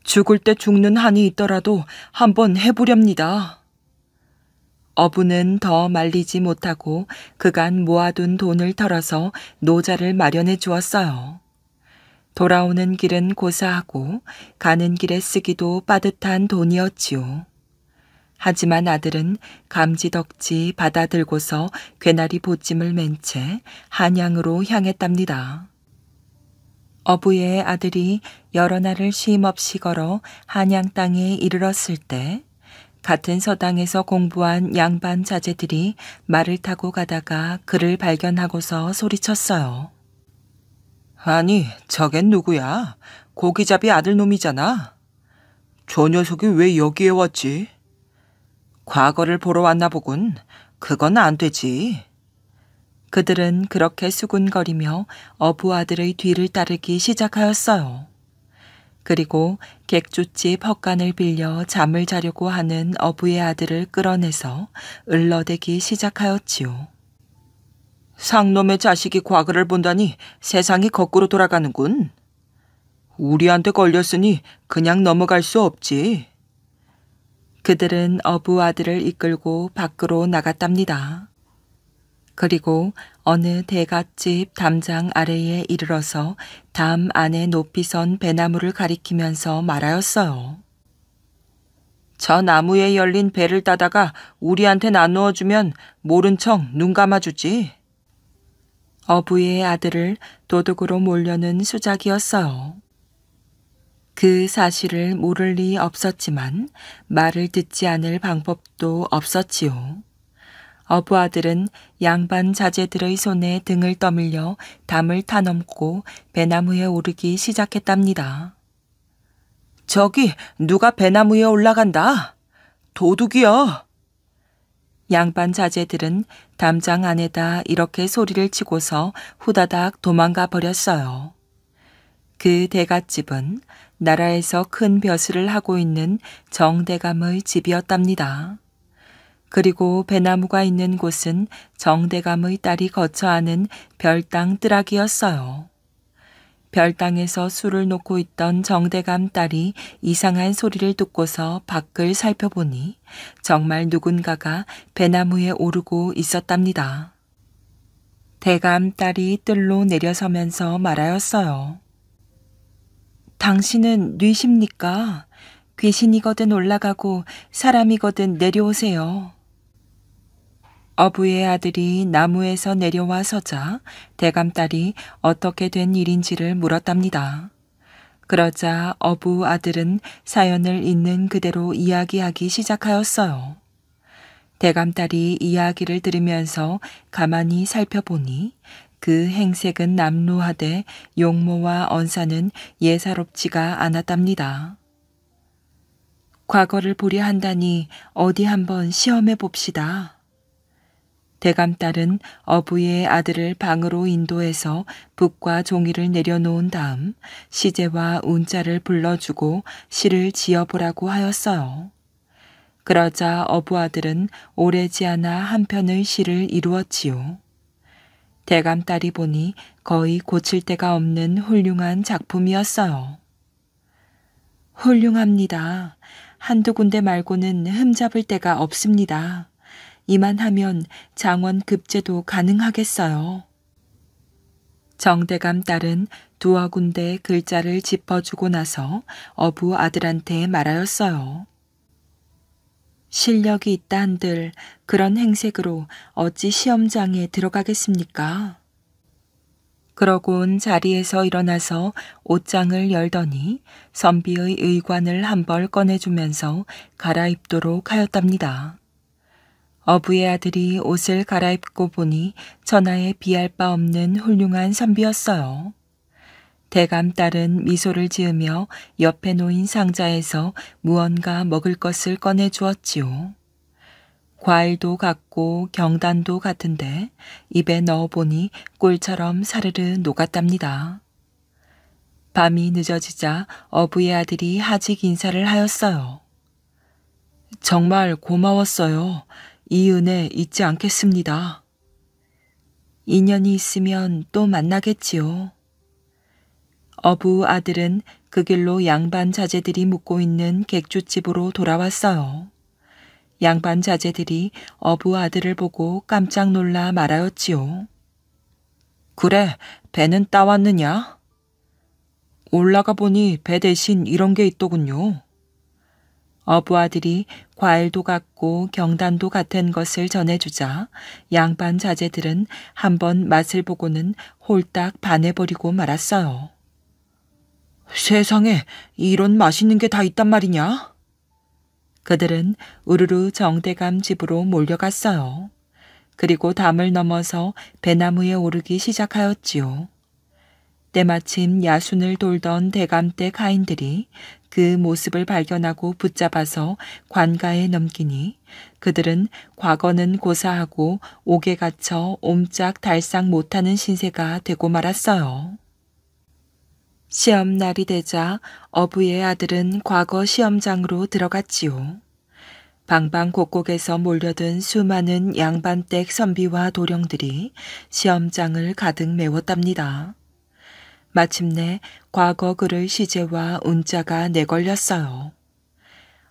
죽을 때 죽는 한이 있더라도 한번 해보렵니다. 어부는 더 말리지 못하고 그간 모아둔 돈을 털어서 노자를 마련해 주었어요. 돌아오는 길은 고사하고 가는 길에 쓰기도 빠듯한 돈이었지요. 하지만 아들은 감지덕지 받아들고서 괴나리 보찜을 맨 채 한양으로 향했답니다. 어부의 아들이 여러 날을 쉼없이 걸어 한양 땅에 이르렀을 때 같은 서당에서 공부한 양반 자제들이 말을 타고 가다가 그를 발견하고서 소리쳤어요. 아니, 저겐 누구야? 고기잡이 아들놈이잖아. 저 녀석이 왜 여기에 왔지? 과거를 보러 왔나 보군. 그건 안 되지. 그들은 그렇게 수군거리며 어부 아들의 뒤를 따르기 시작하였어요. 그리고 객주집 헛간을 빌려 잠을 자려고 하는 어부의 아들을 끌어내서 을러대기 시작하였지요. 상놈의 자식이 과거를 본다니 세상이 거꾸로 돌아가는군. 우리한테 걸렸으니 그냥 넘어갈 수 없지. 그들은 어부 아들을 이끌고 밖으로 나갔답니다. 그리고 어느 대갓집 담장 아래에 이르러서 담 안에 높이 선 배나무를 가리키면서 말하였어요. 저 나무에 열린 배를 따다가 우리한테 나누어주면 모른 척 눈 감아주지. 어부의 아들을 도둑으로 몰려는 수작이었어요. 그 사실을 모를 리 없었지만 말을 듣지 않을 방법도 없었지요. 어부 아들은 양반 자제들의 손에 등을 떠밀려 담을 타넘고 배나무에 오르기 시작했답니다. 저기 누가 배나무에 올라간다. 도둑이여. 양반 자제들은 담장 안에다 이렇게 소리를 치고서 후다닥 도망가 버렸어요. 그 대갓집은 나라에서 큰 벼슬을 하고 있는 정대감의 집이었답니다. 그리고 배나무가 있는 곳은 정대감의 딸이 거처하는 별당 뜰락이었어요. 별당에서 술을 놓고 있던 정대감 딸이 이상한 소리를 듣고서 밖을 살펴보니 정말 누군가가 배나무에 오르고 있었답니다. 대감 딸이 뜰로 내려서면서 말하였어요. 당신은 뉘십니까? 귀신이거든 올라가고 사람이거든 내려오세요. 어부의 아들이 나무에서 내려와 서자 대감딸이 어떻게 된 일인지를 물었답니다. 그러자 어부 아들은 사연을 있는 그대로 이야기하기 시작하였어요. 대감딸이 이야기를 들으면서 가만히 살펴보니 그 행색은 남루하되 용모와 언사는 예사롭지가 않았답니다. 과거를 보려 한다니 어디 한번 시험해 봅시다. 대감딸은 어부의 아들을 방으로 인도해서 붓과 종이를 내려놓은 다음 시제와 운자를 불러주고 시를 지어보라고 하였어요. 그러자 어부 아들은 오래지 않아 한 편의 시를 이루었지요. 대감딸이 보니 거의 고칠 데가 없는 훌륭한 작품이었어요. 훌륭합니다. 한두 군데 말고는 흠잡을 데가 없습니다. 이만하면 장원 급제도 가능하겠어요. 정대감 딸은 두어 군데 글자를 짚어주고 나서 어부 아들한테 말하였어요. 실력이 있다 한들 그런 행색으로 어찌 시험장에 들어가겠습니까? 그러곤 자리에서 일어나서 옷장을 열더니 선비의 의관을 한 벌 꺼내주면서 갈아입도록 하였답니다. 어부의 아들이 옷을 갈아입고 보니 천하에 비할 바 없는 훌륭한 선비였어요. 대감 딸은 미소를 지으며 옆에 놓인 상자에서 무언가 먹을 것을 꺼내 주었지요. 과일도 같고 경단도 같은데 입에 넣어보니 꿀처럼 사르르 녹았답니다. 밤이 늦어지자 어부의 아들이 하직 인사를 하였어요. 정말 고마웠어요. 이 은혜 잊지 않겠습니다. 인연이 있으면 또 만나겠지요. 어부 아들은 그 길로 양반 자제들이 묵고 있는 객주집으로 돌아왔어요. 양반 자제들이 어부 아들을 보고 깜짝 놀라 말하였지요. 그래, 배는 따왔느냐? 올라가 보니 배 대신 이런 게 있더군요. 어부 아들이 과일도 같고 경단도 같은 것을 전해주자 양반 자제들은 한번 맛을 보고는 홀딱 반해버리고 말았어요. 세상에 이런 맛있는 게 다 있단 말이냐? 그들은 우르르 정대감 집으로 몰려갔어요. 그리고 담을 넘어서 배나무에 오르기 시작하였지요. 때마침 야순을 돌던 대감댁 하인들이 그 모습을 발견하고 붙잡아서 관가에 넘기니 그들은 과거는 고사하고 옥에 갇혀 옴짝달싹 못하는 신세가 되고 말았어요. 시험날이 되자 어부의 아들은 과거 시험장으로 들어갔지요. 방방곡곡에서 몰려든 수많은 양반댁 선비와 도령들이 시험장을 가득 메웠답니다. 마침내 과거 글의 시제와 운자가 내걸렸어요.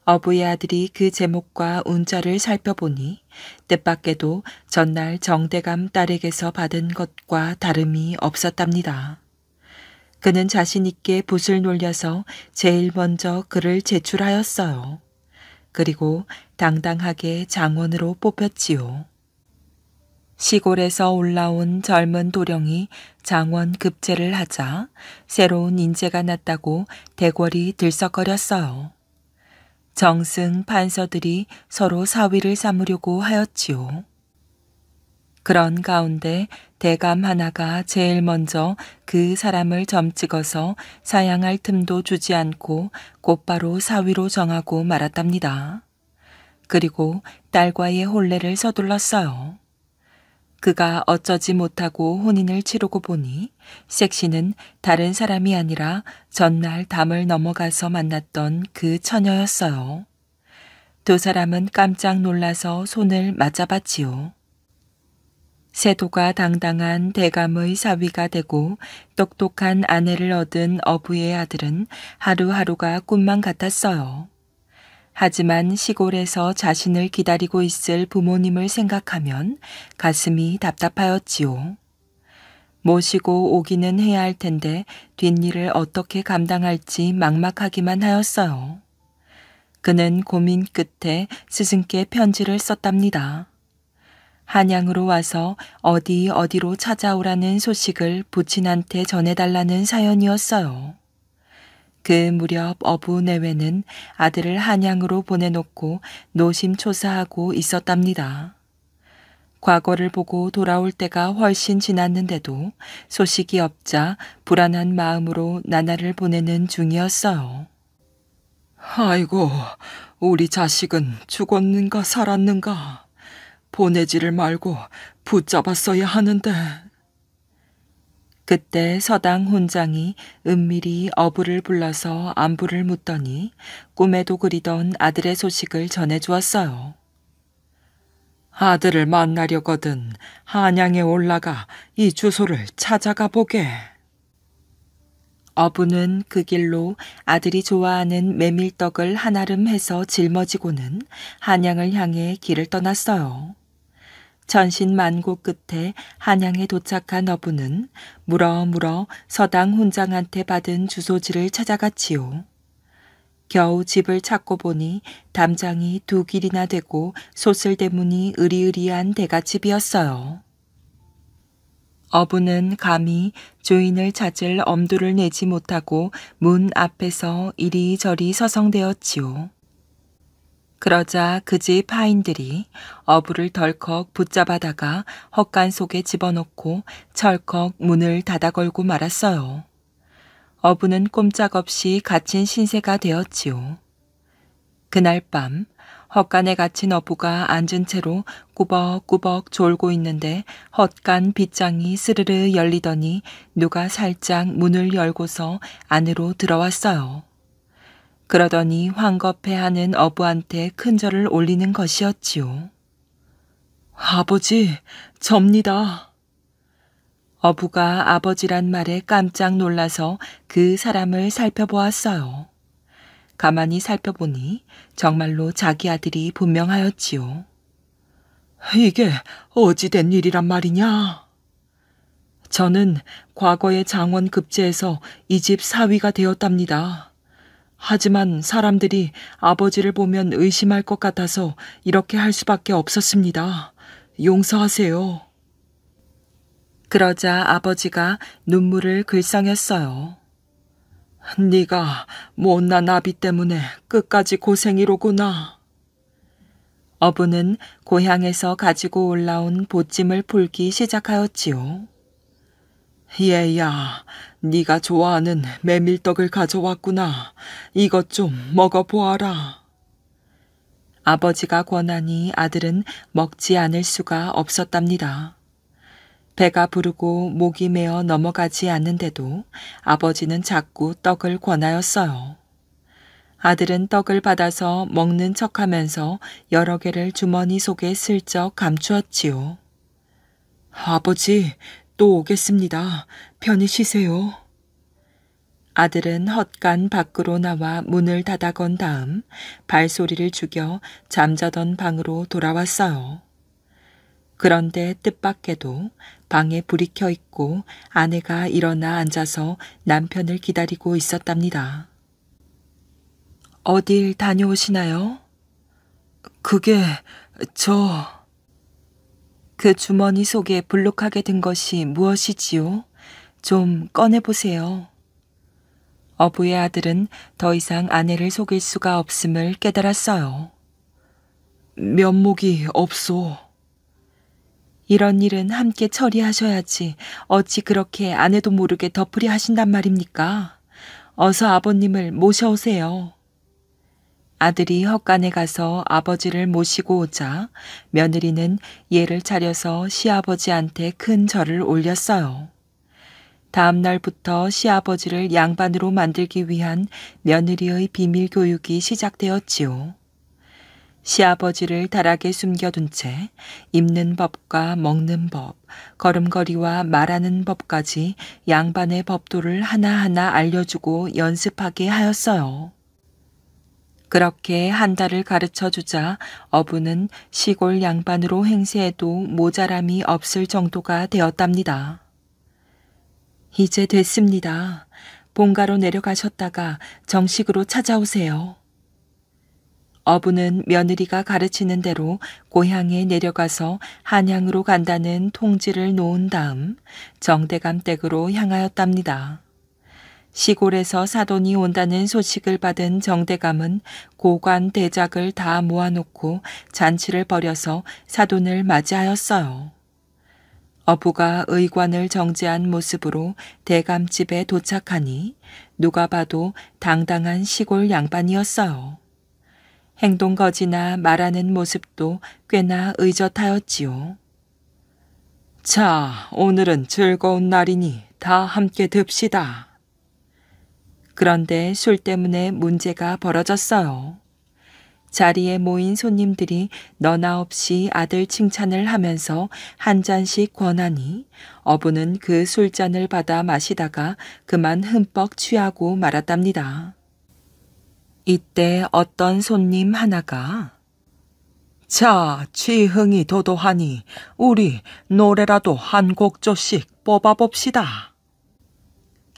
어부의 아들이 그 제목과 운자를 살펴보니 뜻밖에도 전날 정대감 딸에게서 받은 것과 다름이 없었답니다. 그는 자신 있게 붓을 놀려서 제일 먼저 글을 제출하였어요. 그리고 당당하게 장원으로 뽑혔지요. 시골에서 올라온 젊은 도령이 장원 급제를 하자 새로운 인재가 났다고 대궐이 들썩거렸어요. 정승 판서들이 서로 사위를 삼으려고 하였지요. 그런 가운데 대감 하나가 제일 먼저 그 사람을 점찍어서 사양할 틈도 주지 않고 곧바로 사위로 정하고 말았답니다. 그리고 딸과의 혼례를 서둘렀어요. 그가 어쩌지 못하고 혼인을 치르고 보니 섹시는 다른 사람이 아니라 전날 담을 넘어가서 만났던 그 처녀였어요. 두 사람은 깜짝 놀라서 손을 맞잡았지요. 세도가 당당한 대감의 사위가 되고 똑똑한 아내를 얻은 어부의 아들은 하루하루가 꿈만 같았어요. 하지만 시골에서 자신을 기다리고 있을 부모님을 생각하면 가슴이 답답하였지요. 모시고 오기는 해야 할 텐데 뒷일을 어떻게 감당할지 막막하기만 하였어요. 그는 고민 끝에 스승께 편지를 썼답니다. 한양으로 와서 어디로 찾아오라는 소식을 부친한테 전해달라는 사연이었어요. 그 무렵 어부 내외는 아들을 한양으로 보내놓고 노심초사하고 있었답니다. 과거를 보고 돌아올 때가 훨씬 지났는데도 소식이 없자 불안한 마음으로 나날을 보내는 중이었어요. 아이고, 우리 자식은 죽었는가 살았는가. 보내지를 말고 붙잡았어야 하는데. 그때 서당 훈장이 은밀히 어부를 불러서 안부를 묻더니 꿈에도 그리던 아들의 소식을 전해주었어요. 아들을 만나려거든 한양에 올라가 이 주소를 찾아가 보게. 어부는 그 길로 아들이 좋아하는 메밀떡을 한아름 해서 짊어지고는 한양을 향해 길을 떠났어요. 천신만고 끝에 한양에 도착한 어부는 물어물어 서당 훈장한테 받은 주소지를 찾아갔지요. 겨우 집을 찾고 보니 담장이 두 길이나 되고 소슬대문이 으리으리한 대갓집이었어요. 어부는 감히 주인을 찾을 엄두를 내지 못하고 문 앞에서 이리저리 서성대었지요. 그러자 그 집 하인들이 어부를 덜컥 붙잡아다가 헛간 속에 집어넣고 철컥 문을 닫아 걸고 말았어요. 어부는 꼼짝없이 갇힌 신세가 되었지요. 그날 밤 헛간에 갇힌 어부가 앉은 채로 꾸벅꾸벅 졸고 있는데 헛간 빗장이 스르르 열리더니 누가 살짝 문을 열고서 안으로 들어왔어요. 그러더니 황급해하는 어부한테 큰절을 올리는 것이었지요. 아버지, 접니다. 어부가 아버지란 말에 깜짝 놀라서 그 사람을 살펴보았어요. 가만히 살펴보니 정말로 자기 아들이 분명하였지요. 이게 어찌 된 일이란 말이냐? 저는 과거에 장원 급제에서 이 집 사위가 되었답니다. 하지만 사람들이 아버지를 보면 의심할 것 같아서 이렇게 할 수밖에 없었습니다. 용서하세요. 그러자 아버지가 눈물을 글썽였어요. 네가 못난 아비 때문에 끝까지 고생이로구나. 어부는 고향에서 가지고 올라온 보찜을 풀기 시작하였지요. 얘야, 네가 좋아하는 메밀떡을 가져왔구나. 이것 좀 먹어보아라. 아버지가 권하니 아들은 먹지 않을 수가 없었답니다. 배가 부르고 목이 메어 넘어가지 않는데도 아버지는 자꾸 떡을 권하였어요. 아들은 떡을 받아서 먹는 척하면서 여러 개를 주머니 속에 슬쩍 감추었지요. 아버지, 또 오겠습니다. 편히 쉬세요. 아들은 헛간 밖으로 나와 문을 닫아 건 다음 발소리를 죽여 잠자던 방으로 돌아왔어요. 그런데 뜻밖에도 방에 불이 켜 있고 아내가 일어나 앉아서 남편을 기다리고 있었답니다. 어딜 다녀오시나요? 그게 그 주머니 속에 불룩하게 든 것이 무엇이지요? 좀 꺼내보세요. 어부의 아들은 더 이상 아내를 속일 수가 없음을 깨달았어요. 면목이 없소. 이런 일은 함께 처리하셔야지 어찌 그렇게 아내도 모르게 덮으려 하신단 말입니까? 어서 아버님을 모셔오세요. 아들이 헛간에 가서 아버지를 모시고 오자 며느리는 예를 차려서 시아버지한테 큰 절을 올렸어요. 다음 날부터 시아버지를 양반으로 만들기 위한 며느리의 비밀 교육이 시작되었지요. 시아버지를 다락에 숨겨둔 채 입는 법과 먹는 법, 걸음걸이와 말하는 법까지 양반의 법도를 하나하나 알려주고 연습하게 하였어요. 그렇게 한 달을 가르쳐주자 어부는 시골 양반으로 행세해도 모자람이 없을 정도가 되었답니다. 이제 됐습니다. 본가로 내려가셨다가 정식으로 찾아오세요. 어부는 며느리가 가르치는 대로 고향에 내려가서 한양으로 간다는 통지를 놓은 다음 정대감 댁으로 향하였답니다. 시골에서 사돈이 온다는 소식을 받은 정대감은 고관 대작을 다 모아놓고 잔치를 벌여서 사돈을 맞이하였어요. 어부가 의관을 정제한 모습으로 대감집에 도착하니 누가 봐도 당당한 시골 양반이었어요. 행동거지나 말하는 모습도 꽤나 의젓하였지요. 자, 오늘은 즐거운 날이니 다 함께 듭시다. 그런데 술 때문에 문제가 벌어졌어요. 자리에 모인 손님들이 너나 없이 아들 칭찬을 하면서 한 잔씩 권하니 어부는 그 술잔을 받아 마시다가 그만 흠뻑 취하고 말았답니다. 이때 어떤 손님 하나가 자, 취흥이 도도하니 우리 노래라도 한 곡조씩 뽑아봅시다.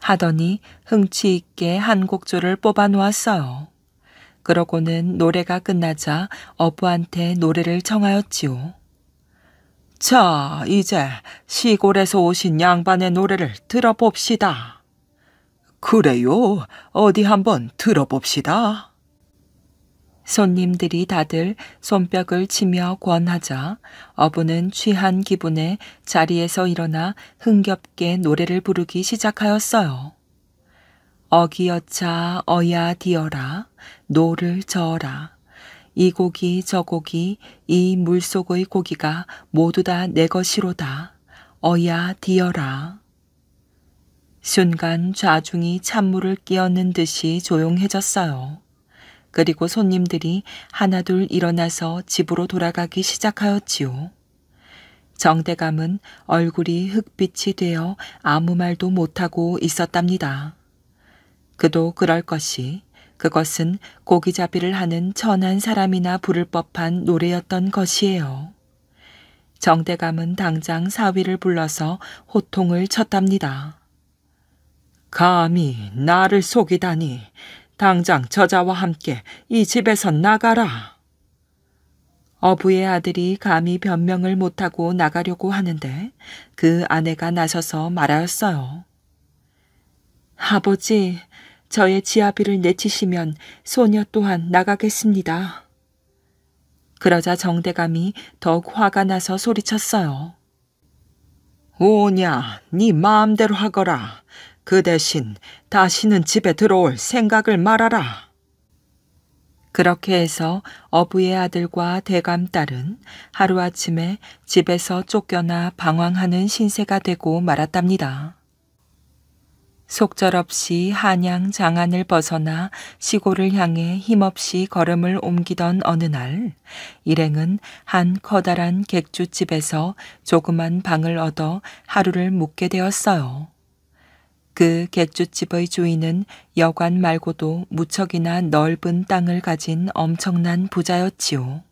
하더니 흥치 있게 한 곡조를 뽑아 놓았어요. 그러고는 노래가 끝나자 어부한테 노래를 청하였지요. 자, 이제 시골에서 오신 양반의 노래를 들어봅시다. 그래요, 어디 한번 들어봅시다. 손님들이 다들 손뼉을 치며 권하자 어부는 취한 기분에 자리에서 일어나 흥겹게 노래를 부르기 시작하였어요. 어기여차 어야 디어라 노를 저어라 이 고기 저 고기 이 물속의 고기가 모두 다 내 것이로다 어야 디어라. 순간 좌중이 찬물을 끼얹는 듯이 조용해졌어요. 그리고 손님들이 하나둘 일어나서 집으로 돌아가기 시작하였지요. 정대감은 얼굴이 흑빛이 되어 아무 말도 못하고 있었답니다. 그도 그럴 것이 그것은 고기잡이를 하는 천한 사람이나 부를 법한 노래였던 것이에요. 정대감은 당장 사위를 불러서 호통을 쳤답니다. 감히 나를 속이다니 당장 저자와 함께 이 집에서 나가라. 어부의 아들이 감히 변명을 못하고 나가려고 하는데 그 아내가 나서서 말하였어요. 아버지, 저의 지아비를 내치시면 소녀 또한 나가겠습니다. 그러자 정대감이 더욱 화가 나서 소리쳤어요. 오냐, 네 마음대로 하거라. 그 대신 다시는 집에 들어올 생각을 말아라. 그렇게 해서 어부의 아들과 대감 딸은 하루아침에 집에서 쫓겨나 방황하는 신세가 되고 말았답니다. 속절없이 한양 장안을 벗어나 시골을 향해 힘없이 걸음을 옮기던 어느 날 일행은 한 커다란 객주집에서 조그만 방을 얻어 하루를 묵게 되었어요. 그 객주집의 주인은 여관 말고도 무척이나 넓은 땅을 가진 엄청난 부자였지요.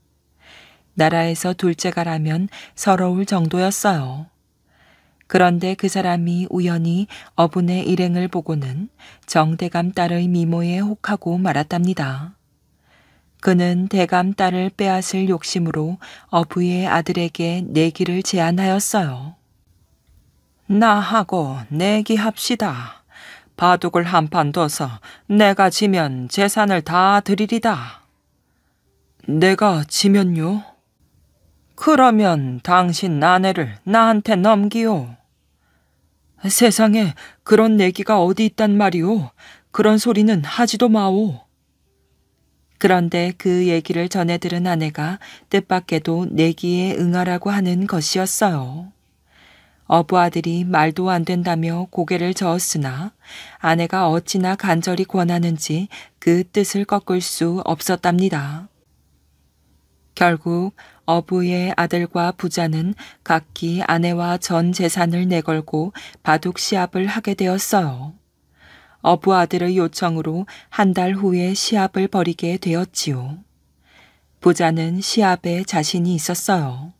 나라에서 둘째가라면 서러울 정도였어요. 그런데 그 사람이 우연히 어분의 일행을 보고는 정대감 딸의 미모에 혹하고 말았답니다. 그는 대감 딸을 빼앗을 욕심으로 어부의 아들에게 내기를 제안하였어요. 나하고 내기합시다. 바둑을 한 판 둬서 내가 지면 재산을 다 드리리다. 내가 지면요? 그러면 당신 아내를 나한테 넘기요. 세상에 그런 내기가 어디 있단 말이오. 그런 소리는 하지도 마오. 그런데 그 얘기를 전해 들은 아내가 뜻밖에도 내기에 응하라고 하는 것이었어요. 어부 아들이 말도 안 된다며 고개를 저었으나 아내가 어찌나 간절히 권하는지 그 뜻을 꺾을 수 없었답니다. 결국 어부의 아들과 부자는 각기 아내와 전 재산을 내걸고 바둑 시합을 하게 되었어요. 어부 아들의 요청으로 한 달 후에 시합을 벌이게 되었지요. 부자는 시합에 자신이 있었어요.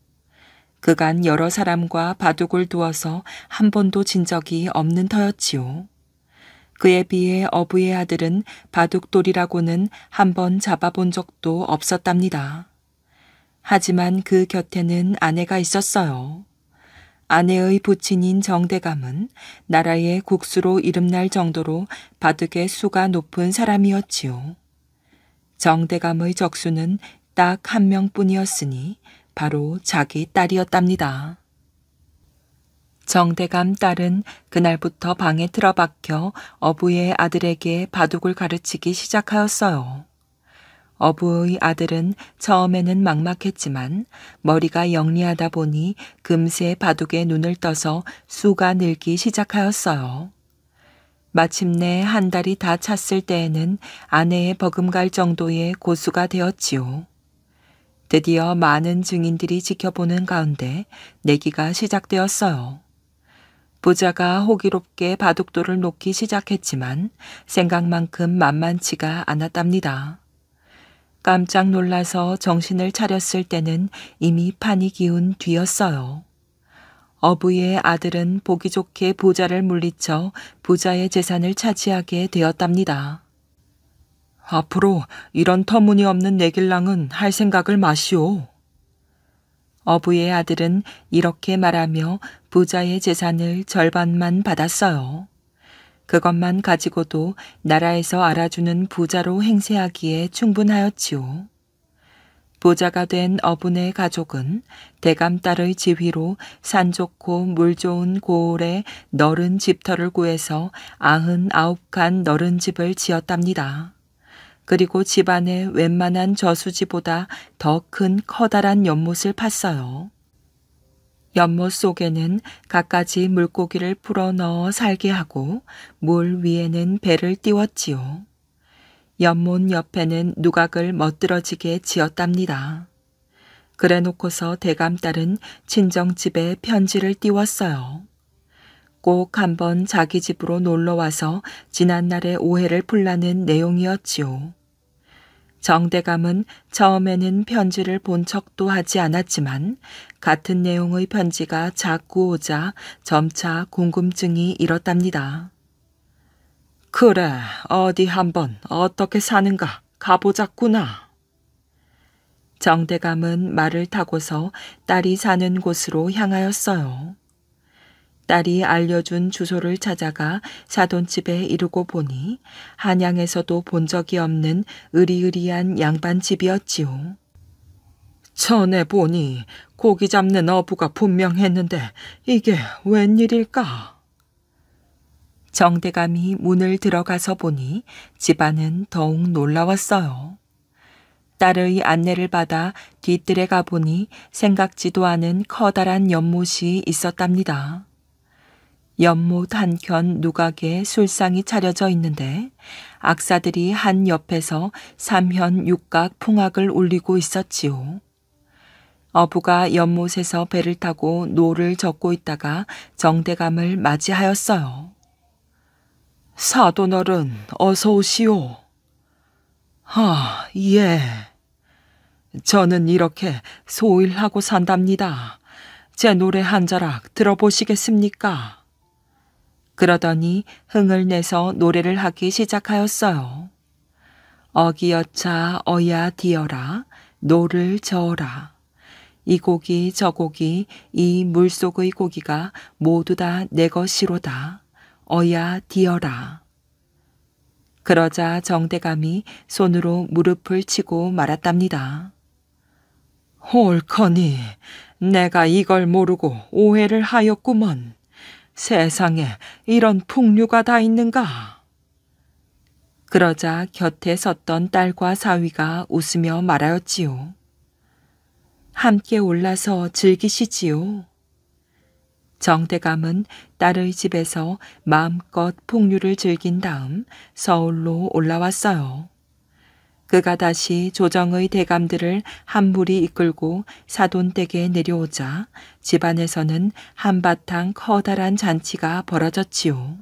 그간 여러 사람과 바둑을 두어서 한 번도 진 적이 없는 터였지요. 그에 비해 어부의 아들은 바둑돌이라고는 한 번 잡아본 적도 없었답니다. 하지만 그 곁에는 아내가 있었어요. 아내의 부친인 정대감은 나라의 국수로 이름날 정도로 바둑의 수가 높은 사람이었지요. 정대감의 적수는 딱 한 명뿐이었으니 바로 자기 딸이었답니다. 정대감 딸은 그날부터 방에 틀어박혀 어부의 아들에게 바둑을 가르치기 시작하였어요. 어부의 아들은 처음에는 막막했지만 머리가 영리하다 보니 금세 바둑에 눈을 떠서 수가 늘기 시작하였어요. 마침내 한 달이 다 찼을 때에는 아내의 버금갈 정도의 고수가 되었지요. 드디어 많은 증인들이 지켜보는 가운데 내기가 시작되었어요. 부자가 호기롭게 바둑돌을 놓기 시작했지만 생각만큼 만만치가 않았답니다. 깜짝 놀라서 정신을 차렸을 때는 이미 판이 기운 뒤였어요. 어부의 아들은 보기 좋게 부자를 물리쳐 부자의 재산을 차지하게 되었답니다. 앞으로 이런 터무니없는 내길랑은 할 생각을 마시오. 어부의 아들은 이렇게 말하며 부자의 재산을 절반만 받았어요. 그것만 가지고도 나라에서 알아주는 부자로 행세하기에 충분하였지요. 부자가 된 어분의 가족은 대감딸의 지휘로 산 좋고 물 좋은 고을에 너른 집터를 구해서 99칸 너른 집을 지었답니다. 그리고 집안에 웬만한 저수지보다 더 큰 커다란 연못을 팠어요. 연못 속에는 갖가지 물고기를 풀어 넣어 살게 하고 물 위에는 배를 띄웠지요. 연못 옆에는 누각을 멋들어지게 지었답니다. 그래 놓고서 대감딸은 친정집에 편지를 띄웠어요. 꼭 한번 자기 집으로 놀러와서 지난날의 오해를 풀라는 내용이었지요. 정대감은 처음에는 편지를 본 척도 하지 않았지만 같은 내용의 편지가 자꾸 오자 점차 궁금증이 일었답니다. 그래, 어디 한번 어떻게 사는가 가보자꾸나. 정대감은 말을 타고서 딸이 사는 곳으로 향하였어요. 딸이 알려준 주소를 찾아가 사돈집에 이르고 보니 한양에서도 본 적이 없는 으리으리한 양반집이었지요. 전에 보니 고기 잡는 어부가 분명했는데 이게 웬일일까? 정대감이 문을 들어가서 보니 집안은 더욱 놀라웠어요. 딸의 안내를 받아 뒤뜰에 가보니 생각지도 않은 커다란 연못이 있었답니다. 연못 한켠 누각에 술상이 차려져 있는데 악사들이 한 옆에서 삼현 육각 풍악을 울리고 있었지요. 어부가 연못에서 배를 타고 노를 젓고 있다가 정대감을 맞이하였어요. 사돈어른 어서 오시오. 예. 저는 이렇게 소일하고 산답니다. 제 노래 한 자락 들어보시겠습니까? 그러더니 흥을 내서 노래를 하기 시작하였어요. 어기여차 어야 디어라 노를 저어라. 이 고기 저 고기 이 물속의 고기가 모두 다 내 것이로다. 어야 디어라. 그러자 정대감이 손으로 무릎을 치고 말았답니다. 옳거니 내가 이걸 모르고 오해를 하였구먼. 세상에 이런 풍류가 다 있는가? 그러자 곁에 섰던 딸과 사위가 웃으며 말하였지요. 함께 올라서 즐기시지요. 정대감은 딸의 집에서 마음껏 풍류를 즐긴 다음 서울로 올라왔어요. 그가 다시 조정의 대감들을 한 무리 이끌고 사돈댁에 내려오자 집안에서는 한바탕 커다란 잔치가 벌어졌지요.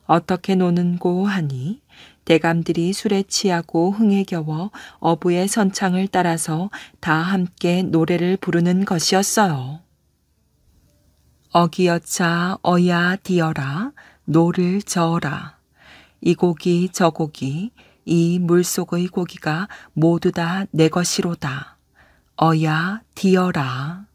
어떻게 노는고 하니 대감들이 술에 취하고 흥에 겨워 어부의 선창을 따라서 다 함께 노래를 부르는 것이었어요. 어기여차 어야 디어라 노를 저어라. 이 고기 저 고기 이 물속의 고기가 모두 다 내 것이로다. 어야 디어라.